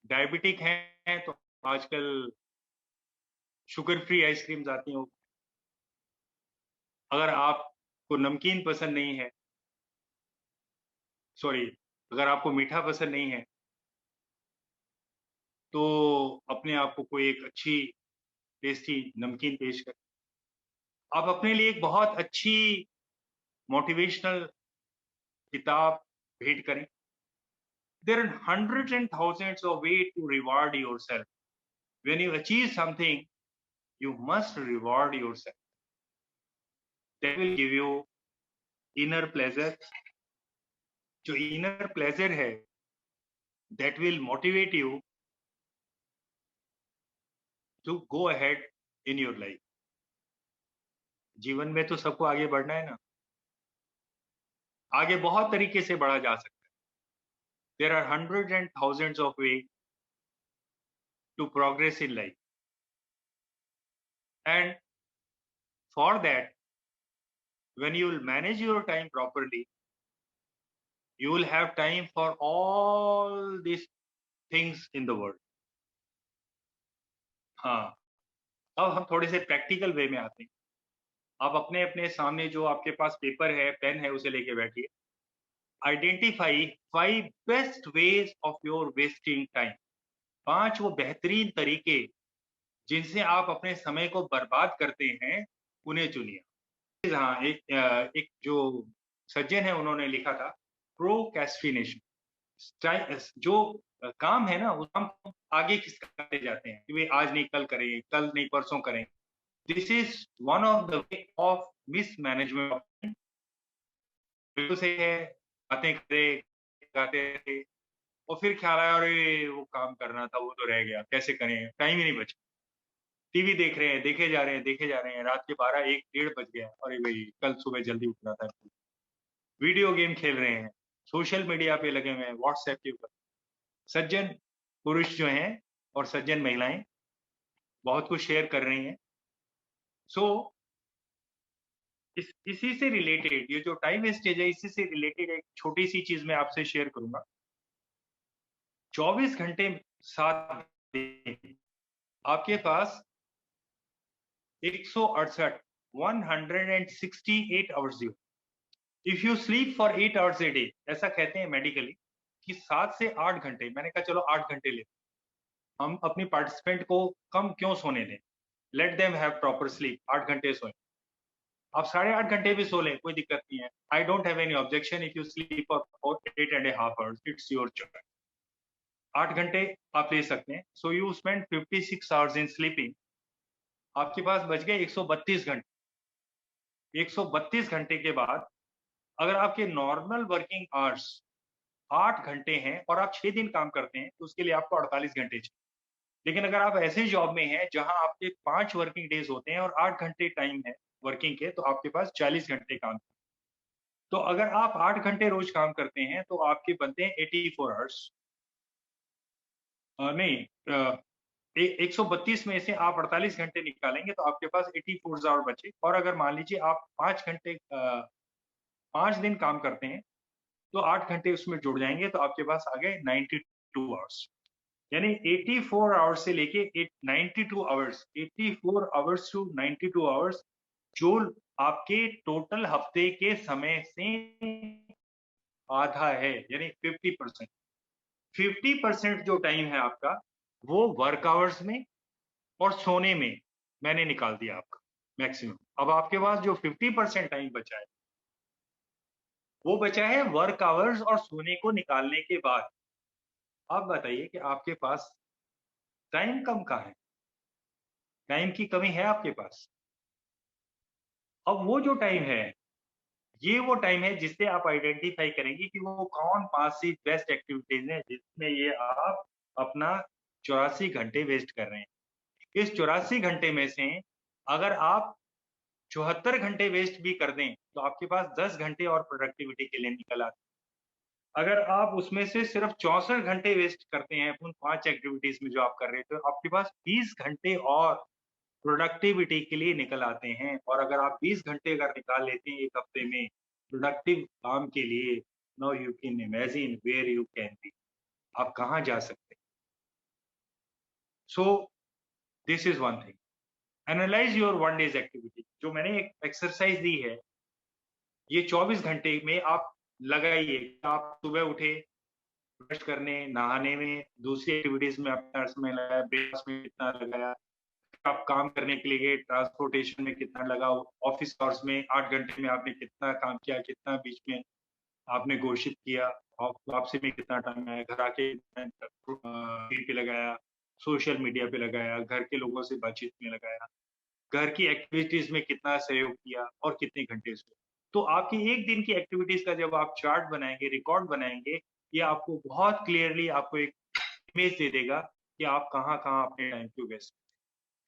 डायबिटिक हैं तो आजकल शुगर फ्री आइसक्रीम्स आती हैं। अगर आपको नमकीन पसंद नहीं है, अगर आपको मीठा पसंद नहीं है, तो अपने आप को कोई एक अच्छी टेस्टी नमकीन पेश करें। आप अपने लिए एक बहुत अच्छी मोटिवेशनल किताब भेंट करें। There are hundreds and thousands of ways to reward yourself. When you achieve something, you must reward yourself. That will give you inner pleasure. जो inner pleasure है, that will motivate you to go ahead in your life. जीवन में तो सबको आगे बढ़ना है ना, आगे बहुत तरीके से बढ़ा जा सकता है। There are hundreds and thousands of ways to progress in life. And for that, when you will manage your time properly, you will have time for all these things in the world. हाँ, अब हम थोड़े से practical way में आते हैं। आप अपने अपने सामने जो आपके पास पेपर है, पेन है, उसे लेके बैठिए। Identify 5 best ways of your wasting time. 5 वो बेहतरीन तरीके जिनसे आप अपने समय को बर्बाद करते हैं, उन्हें चुनिए। हाँ, एक जो सज्जन है उन्होंने लिखा था प्रोक्रेस्टिनेशन। जो काम है ना, वो काम आगे खिसकाते जाते हैं कि वे आज नहीं कल करें, कल नहीं परसों करें। This is one of the way of mismanagement of time. बिल्कुल सही है, बातें गाते रहे और फिर ख्याल आया अरे वो काम करना था वो तो रह गया, कैसे करें, टाइम ही नहीं बचा। टीवी देख रहे हैं, देखे जा रहे हैं, देखे जा रहे हैं, रात के 12 1 डेढ़ बज गया, अरे भाई कल सुबह जल्दी उठना था। वीडियो गेम खेल रहे हैं, सोशल मीडिया पे लगे हुए हैं, व्हाट्सएप के ऊपर। सज्जन पुरुष जो हैं और सज्जन महिलाएं बहुत कुछ शेयर कर रही हैं। सो इसी से रिलेटेड ये जो टाइम वेस्टेज है, इसी से रिलेटेड एक छोटी सी चीज मैं आपसे शेयर करूंगा। 24 घंटे 7 दिन आपके पास 168 168 hours the. If you sleep for 8 hours a day, ऐसा कहते हैं मेडिकली कि 7 से 8 घंटे, मैंने कहा चलो 8 घंटे ले, हम अपनी पार्टिसिपेंट को कम क्यों सोने दें, let them have proper sleep, 8 घंटे सोएं। आप 8.5 घंटे भी सो लें, कोई दिक्कत नहीं है। I don't have any objection if you sleep for 8.5 hours, it's your choice. 8 घंटे आप ले सकते हैं। So you spend 56 hours in sleeping, आपके पास बच गए 132 घंटे। 132 घंटे के बाद अगर आपके नॉर्मल वर्किंग आवर्स 8 घंटे हैं और आप 6 दिन काम करते हैं तो उसके लिए आपको 48 घंटे चाहिए। लेकिन अगर आप ऐसे जॉब में हैं जहां आपके 5 वर्किंग डेज होते हैं और 8 घंटे टाइम है वर्किंग के, तो आपके पास 40 घंटे काम। तो अगर आप 8 घंटे रोज काम करते हैं तो आपके बनते हैं 84 आवर्स। नहीं, 132 में से आप 48 घंटे निकालेंगे तो आपके पास 84 आवर बचे। और अगर मान लीजिए आप 5 घंटे 5 दिन काम करते हैं तो 8 घंटे उसमें जुड़ जाएंगे तो आपके पास आ गए 92 आवर्स। यानी 84 आवर्स से लेके 92 आवर्स, 84 आवर्स टू 92 आवर्स जो आपके टोटल हफ्ते के समय से आधा है, यानी 50%। 50% जो टाइम है आपका वो वर्क आवर्स में और सोने में मैंने निकाल दिया आपका मैक्सिमम। अब आपके पास जो 50% टाइम बचा है वो बचा है वर्क आवर्स और सोने को निकालने के बाद। आप बताइए कि आपके पास टाइम कम कहाँ है, टाइम की कमी है आपके पास। अब वो जो टाइम है ये वो टाइम है जिससे आप आइडेंटिफाई करेंगे कि वो कौन 5 सी बेस्ट एक्टिविटीज हैं जिसमें ये आप अपना 84 घंटे वेस्ट कर रहे हैं। इस 84 घंटे में से अगर आप 74 घंटे वेस्ट भी कर दें तो आपके पास 10 घंटे और प्रोडक्टिविटी के लिए निकल आते हैं। अगर आप उसमें से सिर्फ 64 घंटे वेस्ट करते हैं उन 5 एक्टिविटीज में जो आप कर रहे थे, तो आपके पास 20 घंटे और प्रोडक्टिविटी के लिए निकल आते हैं। और अगर आप 20 घंटे अगर निकाल लेते हैं एक हफ्ते में प्रोडक्टिव काम के लिए, now you can imagine where you can be, आप कहाँ जा सकते हैं। So this is one thing, analyse your one day's activity. जो मैंने एक एक्सरसाइज दी है ये 24 घंटे में आप लगाइए। आप सुबह उठे, ब्रश करने, नहाने में, दूसरी एक्टिविटीज में अपना समय लगाया, ब्रेकफास्ट में कितना लगाया, आप काम करने के लिए गए, ट्रांसपोर्टेशन में कितना लगा, ऑफिस आवर्स में 8 घंटे में आपने कितना काम किया, कितना बीच में आपने घोषित किया, वापसी में कितना टाइम आया, घर आके पे लगाया, सोशल मीडिया पे लगाया, घर के लोगों से बातचीत में लगाया, घर की एक्टिविटीज में कितना सहयोग किया और कितने घंटे से। तो आपकी एक दिन की एक्टिविटीज का जब आप चार्ट बनाएंगे, रिकॉर्ड बनाएंगे, ये आपको बहुत क्लियरली आपको एक इमेज दे देगा कि आप कहाँ कहाँ अपने टाइम को waste.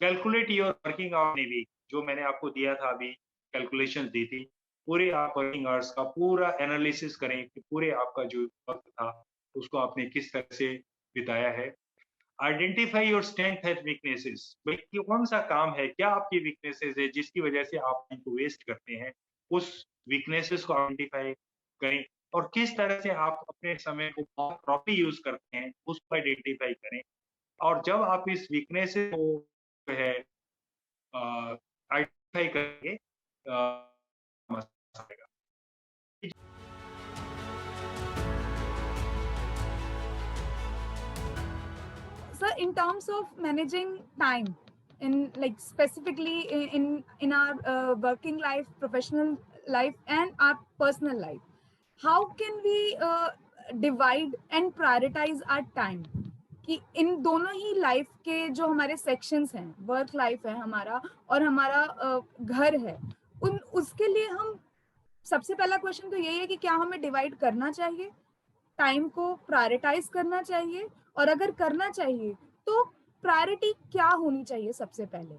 Calculate your working hour ने भी, जो मैंने आपको दिया था अभी, कैलकुलेशन दी थी, पूरे आप वर्किंग आवर्स का पूरा एनालिसिस करें कि पूरे आपका जो वक्त था उसको आपने किस तरह से बिताया है। Identify your strength and weaknesses, भाई कौन सा काम है, क्या आपकी वीकनेसेस है जिसकी वजह से आप इनको वेस्ट करते हैं, उस वीकनेसेस को आइडेंटिफाई करें और किस तरह से आप अपने समय को बहुत प्रॉपर्ली यूज करते हैं उसको आइडेंटिफाई करें। और जब आप इस वीकनेसेस को है आइडेंटिफाई करेंगे Sir, in terms of managing time, in like specifically in our working life, professional life, and our personal life, how can we divide and prioritize our time? कि इन दोनों ही लाइफ के जो हमारे सेक्शंस हैं, work life है हमारा और हमारा घर है, उसके लिए हम सबसे पहला क्वेश्चन तो यही है कि क्या हमें डिवाइड करना चाहिए, टाइम को प्रायोरिटाइज करना चाहिए, और अगर करना चाहिए तो प्रायोरिटी क्या होनी चाहिए सबसे पहले,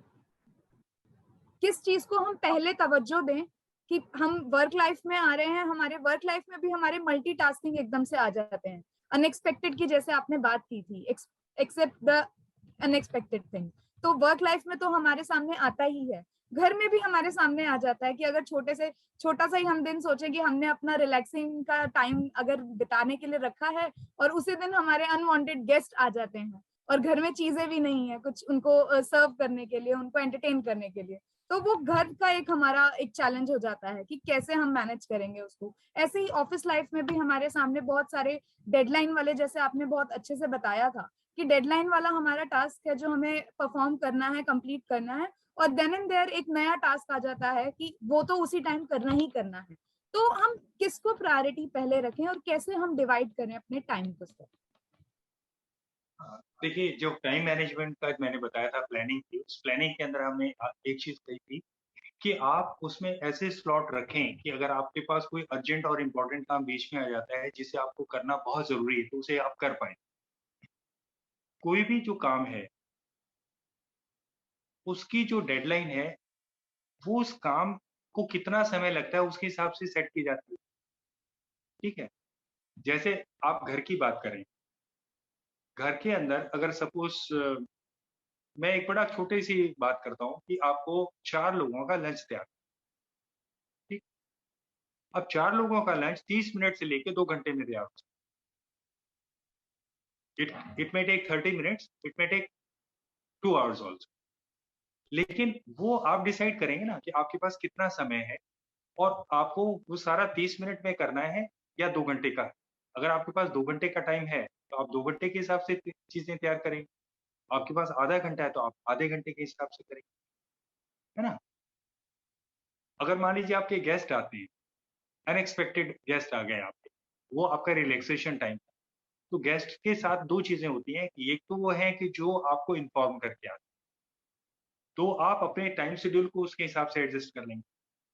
किस चीज को हम पहले तवज्जो दें कि हम वर्क लाइफ में आ रहे हैं, हमारे वर्क लाइफ में भी हमारे मल्टीटास्किंग एकदम से आ जाते हैं, अनएक्सपेक्टेड की जैसे आपने बात की थी, एक्सेप्ट द अनएक्सपेक्टेड थिंग, तो वर्क लाइफ में तो हमारे सामने आता ही है, घर में भी हमारे सामने आ जाता है कि अगर छोटा सा ही हम दिन सोचें कि हमने अपना रिलैक्सिंग का टाइम अगर बिताने के लिए रखा है और उसी दिन हमारे अनवांटेड गेस्ट आ जाते हैं और घर में चीजें भी नहीं है कुछ उनको सर्व करने के लिए, उनको एंटरटेन करने के लिए, तो वो घर का एक हमारा एक चैलेंज हो जाता है कि कैसे हम मैनेज करेंगे उसको। ऐसे ही ऑफिस लाइफ में भी हमारे सामने बहुत सारे डेडलाइन वाले, जैसे आपने बहुत अच्छे से बताया था कि डेडलाइन वाला हमारा टास्क है जो हमें परफॉर्म करना है, कंप्लीट करना है, और देन एंड देयर एक नया टास्क आ जाता है कि वो तो उसी टाइम करना ही करना है। तो हम किसको प्रायोरिटी पहले रखें और कैसे हम डिवाइड करें अपने टाइम को सर? देखिए, जो टाइम मैनेजमेंट का मैंने बताया था प्लानिंग की, उस प्लानिंग के अंदर हमने एक चीज कही थी कि आप उसमें ऐसे स्लॉट रखें कि अगर आपके पास कोई अर्जेंट और इम्पोर्टेंट काम बीच में आ जाता है जिसे आपको करना बहुत जरूरी है, तो उसे आप कर पाए। कोई भी जो काम है उसकी जो डेडलाइन है, वो उस काम को कितना समय लगता है उसके हिसाब से सेट की जाती है। ठीक है, जैसे आप घर की बात करें, घर के अंदर अगर सपोज मैं एक बड़ा छोटी सी बात करता हूँ कि आपको 4 लोगों का लंच तैयार, ठीक, अब 4 लोगों का लंच 30 मिनट से लेके 2 घंटे में तैयार हो सकता है। It may take 30 minutes, it may take 2 hours also, लेकिन वो आप डिसाइड करेंगे ना कि आपके पास कितना समय है और आपको वो सारा 30 मिनट में करना है या 2 घंटे का। अगर आपके पास 2 घंटे का टाइम है तो आप 2 घंटे के हिसाब से चीजें तैयार करेंगे, आपके पास आधा घंटा है तो आप आधे घंटे के हिसाब से करेंगे, है ना। अगर मान लीजिए आपके गेस्ट आते हैं, अनएक्सपेक्टेड गेस्ट आ गए आपके, वो आपका रिलैक्सेशन टाइम, तो गेस्ट के साथ 2 चीजें होती हैं कि एक तो वो है कि जो आपको इन्फॉर्म करके आते हैं, तो आप अपने टाइम शेड्यूल को उसके हिसाब से एडजस्ट कर लेंगे।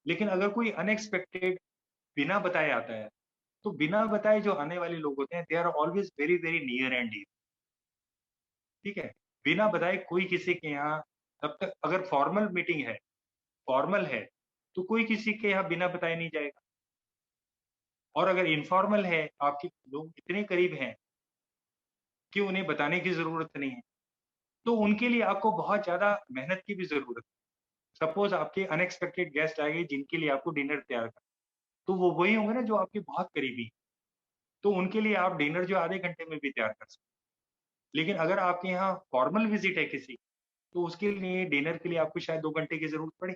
लेकिन अगर कोई अनएक्सपेक्टेड बिना बताए आता है, तो बिना बताए जो आने वाले लोग होते हैं, they are always very very near and dear. ठीक है, बिना बताए कोई किसी के यहाँ, तब तक अगर फॉर्मल मीटिंग है, फॉर्मल है, तो कोई किसी के यहाँ बिना बताए नहीं जाएगा, और अगर इनफॉर्मल है, आपके लोग इतने करीब हैं कि उन्हें बताने की जरूरत नहीं है, तो उनके लिए आपको बहुत ज्यादा मेहनत की भी जरूरत है। सपोज आपके अनएक्सपेक्टेड गेस्ट आ गए जिनके लिए आपको डिनर तैयार करना, तो वो वही होंगे ना जो आपके बहुत करीबी हैं। तो उनके लिए आप डिनर जो आधे घंटे में भी तैयार कर सकते हैं। लेकिन अगर आपके यहाँ फॉर्मल विजिट है किसी, तो उसके लिए डिनर के लिए आपको शायद 2 घंटे की जरूरत पड़े।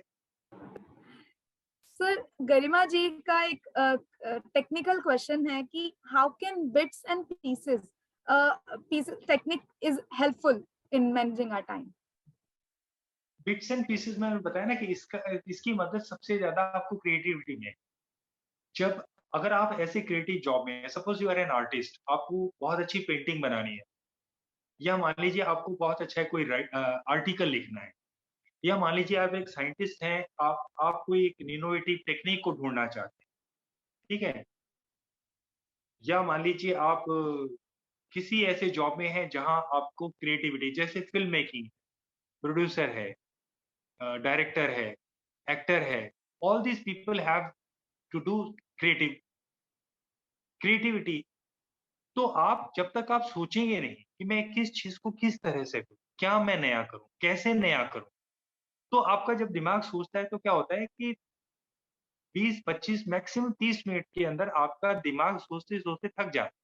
सर, गरिमा जी का एक टेक्निकल क्वेश्चन है कि how can bits and pieces technique is helpful in managing our time? Bits and pieces में मैंने बताया ना कि इसकी मदद सबसे ज्यादा आपको क्रिएटिविटी में। जब अगर आप ऐसे क्रिएटिव जॉब में, suppose you are an artist, आपको बहुत अच्छी पेंटिंग बनानी है, या मान लीजिए आपको बहुत अच्छा कोई आर्टिकल लिखना है, या मान लीजिए आप एक साइंटिस्ट हैं, आप कोई एक इनोवेटिव टेक्निक को ढूंढना चाहते हैं, ठीक है, या मान लीजिए आप किसी ऐसे जॉब में हैं जहां आपको क्रिएटिविटी, जैसे फिल्म मेकिंग, प्रोड्यूसर है, डायरेक्टर है, एक्टर है, all these people have to do creativity. तो आप जब तक आप सोचेंगे नहीं कि मैं किस चीज को किस तरह से करूं, क्या मैं नया करूं, कैसे नया करूं, तो आपका जब दिमाग सोचता है तो क्या होता है कि 20-25 मैक्सिमम 30 मिनट के अंदर आपका दिमाग सोचते सोचते थक जाता है।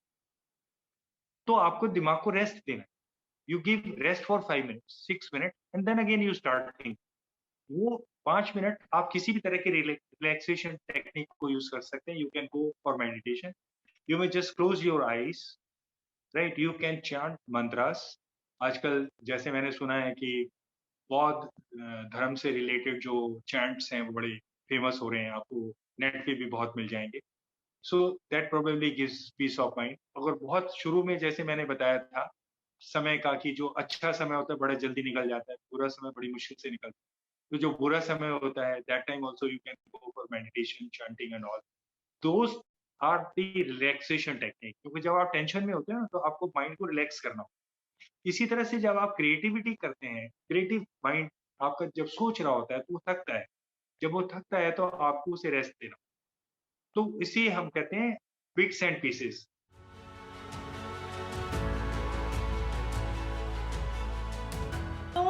तो आपको दिमाग को रेस्ट देना है। You give rest for 5 minutes, 6 minute, and then again you start thinking. वो 5 मिनट आप किसी भी तरह के रिलैक्सेशन टेक्निक को यूज कर सकते हैं। You can go for meditation, you may just close your eyes, right, you can chant mantras. आजकल जैसे मैंने सुना है कि बौद्ध धर्म से रिलेटेड जो चैंट्स हैं वो बड़े फेमस हो रहे हैं, आपको नेट पे भी बहुत मिल जाएंगे। So that probably gives peace of mind. अगर बहुत शुरू में जैसे मैंने बताया था समय का कि जो अच्छा समय होता है बड़ा जल्दी निकल जाता है, बुरा समय बड़ी मुश्किल से निकलता है। तो जो बुरा समय होता है that time also you can go for meditation, chanting and all. Those are the relaxation technique, क्योंकि जब आप टेंशन में होते हैं ना तो आपको माइंड को रिलैक्स करना होता है। इसी तरह से जब आप क्रिएटिविटी करते हैं, क्रिएटिव माइंड आपका जब सोच रहा होता है तो वो थकता है। जब वो थकता है तो आपको उसे रेस्ट देना। तो इसे हम कहते हैं बिट्स एंड पीसेस। तो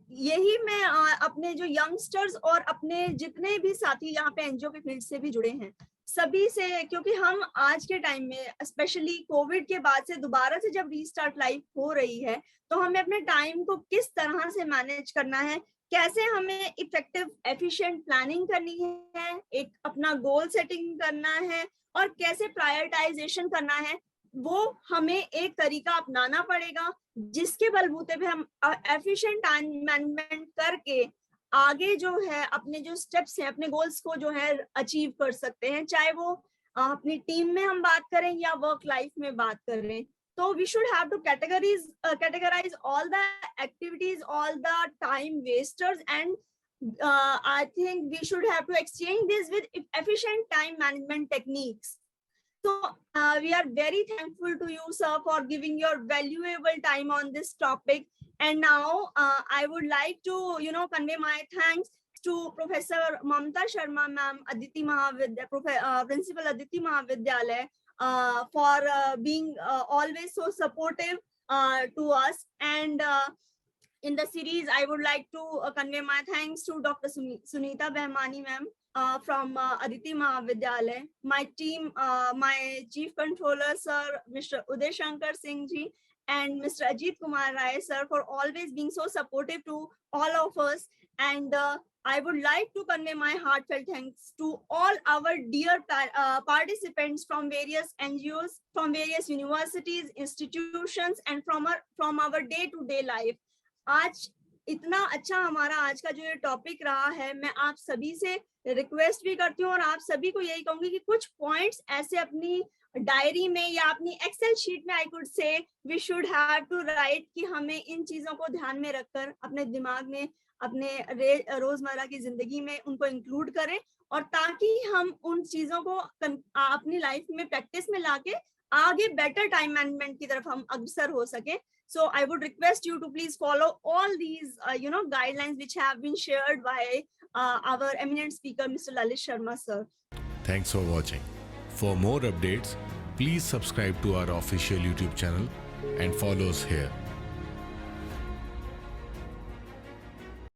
यही मैं अपने जो यंगस्टर्स और अपने जितने भी साथी यहाँ पे एनजीओ के फील्ड से भी जुड़े हैं सभी से, क्योंकि हम आज के टाइम में स्पेशली कोविड के बाद से दोबारा से जब रीस्टार्ट लाइफ हो रही है तो हमें अपने टाइम को किस तरह से मैनेज करना है, कैसे हमें इफेक्टिव एफिशिएंट प्लानिंग करनी है, एक अपना गोल सेटिंग करना है और कैसे प्रायोरिटाइजेशन करना है, वो हमें एक तरीका अपनाना पड़ेगा जिसके बलबूते पे हम एफिशिएंट टाइम मैनेजमेंट करके आगे जो है अपने जो स्टेप्स हैं अपने गोल्स को जो है अचीव कर सकते हैं, चाहे वो अपनी टीम में हम बात करें या वर्क लाइफ में बात करें। तो we should have to categorize all the activities, all the time wasters, and I think we should have to exchange this with efficient time management techniques. So we are very thankful to you, sir, for giving your valuable time on this topic. And now I would like to, convey my thanks to Professor Mamta Sharma, ma'am, Aditi Mahavidyalaya, Principal Aditi Mahavidyalaya, for being always so supportive to us. And in the series, I would like to convey my thanks to Dr. Sunita Behmani, ma'am, from Aditi Mahavidyalaya, my team, my Chief Controller, Sir, Mr. Uday Shankar Singh ji, and Mr. Ajit Kumar Rai, sir, for always being so supportive to all of us. And I would like to convey my heartfelt thanks to all our dear participants from various NGOs, from various universities, institutions, and from our day-to-day life. आज इतना अच्छा हमारा आज का जो ये topic रहा है, मैं आप सभी से रिक्वेस्ट भी करती हूँ और आप सभी को यही कहूंगी कि कुछ पॉइंट्स ऐसे अपनी डायरी में या अपनी एक्सेल शीट में I could say we should have to write कि हमें इन चीजों को ध्यान में रखकर अपने दिमाग में अपने रोजमर्रा की जिंदगी में उनको इंक्लूड करें और ताकि हम उन चीजों को अपनी लाइफ में प्रैक्टिस में लाके आगे बेटर टाइम मैनेजमेंट की तरफ हम अग्रसर हो सके. So I would request you to please follow all these, guidelines which have been shared by our eminent speaker, Mr. Lalit Sharma, sir. Thanks for watching. For more updates, please subscribe to our official YouTube channel and follow us here.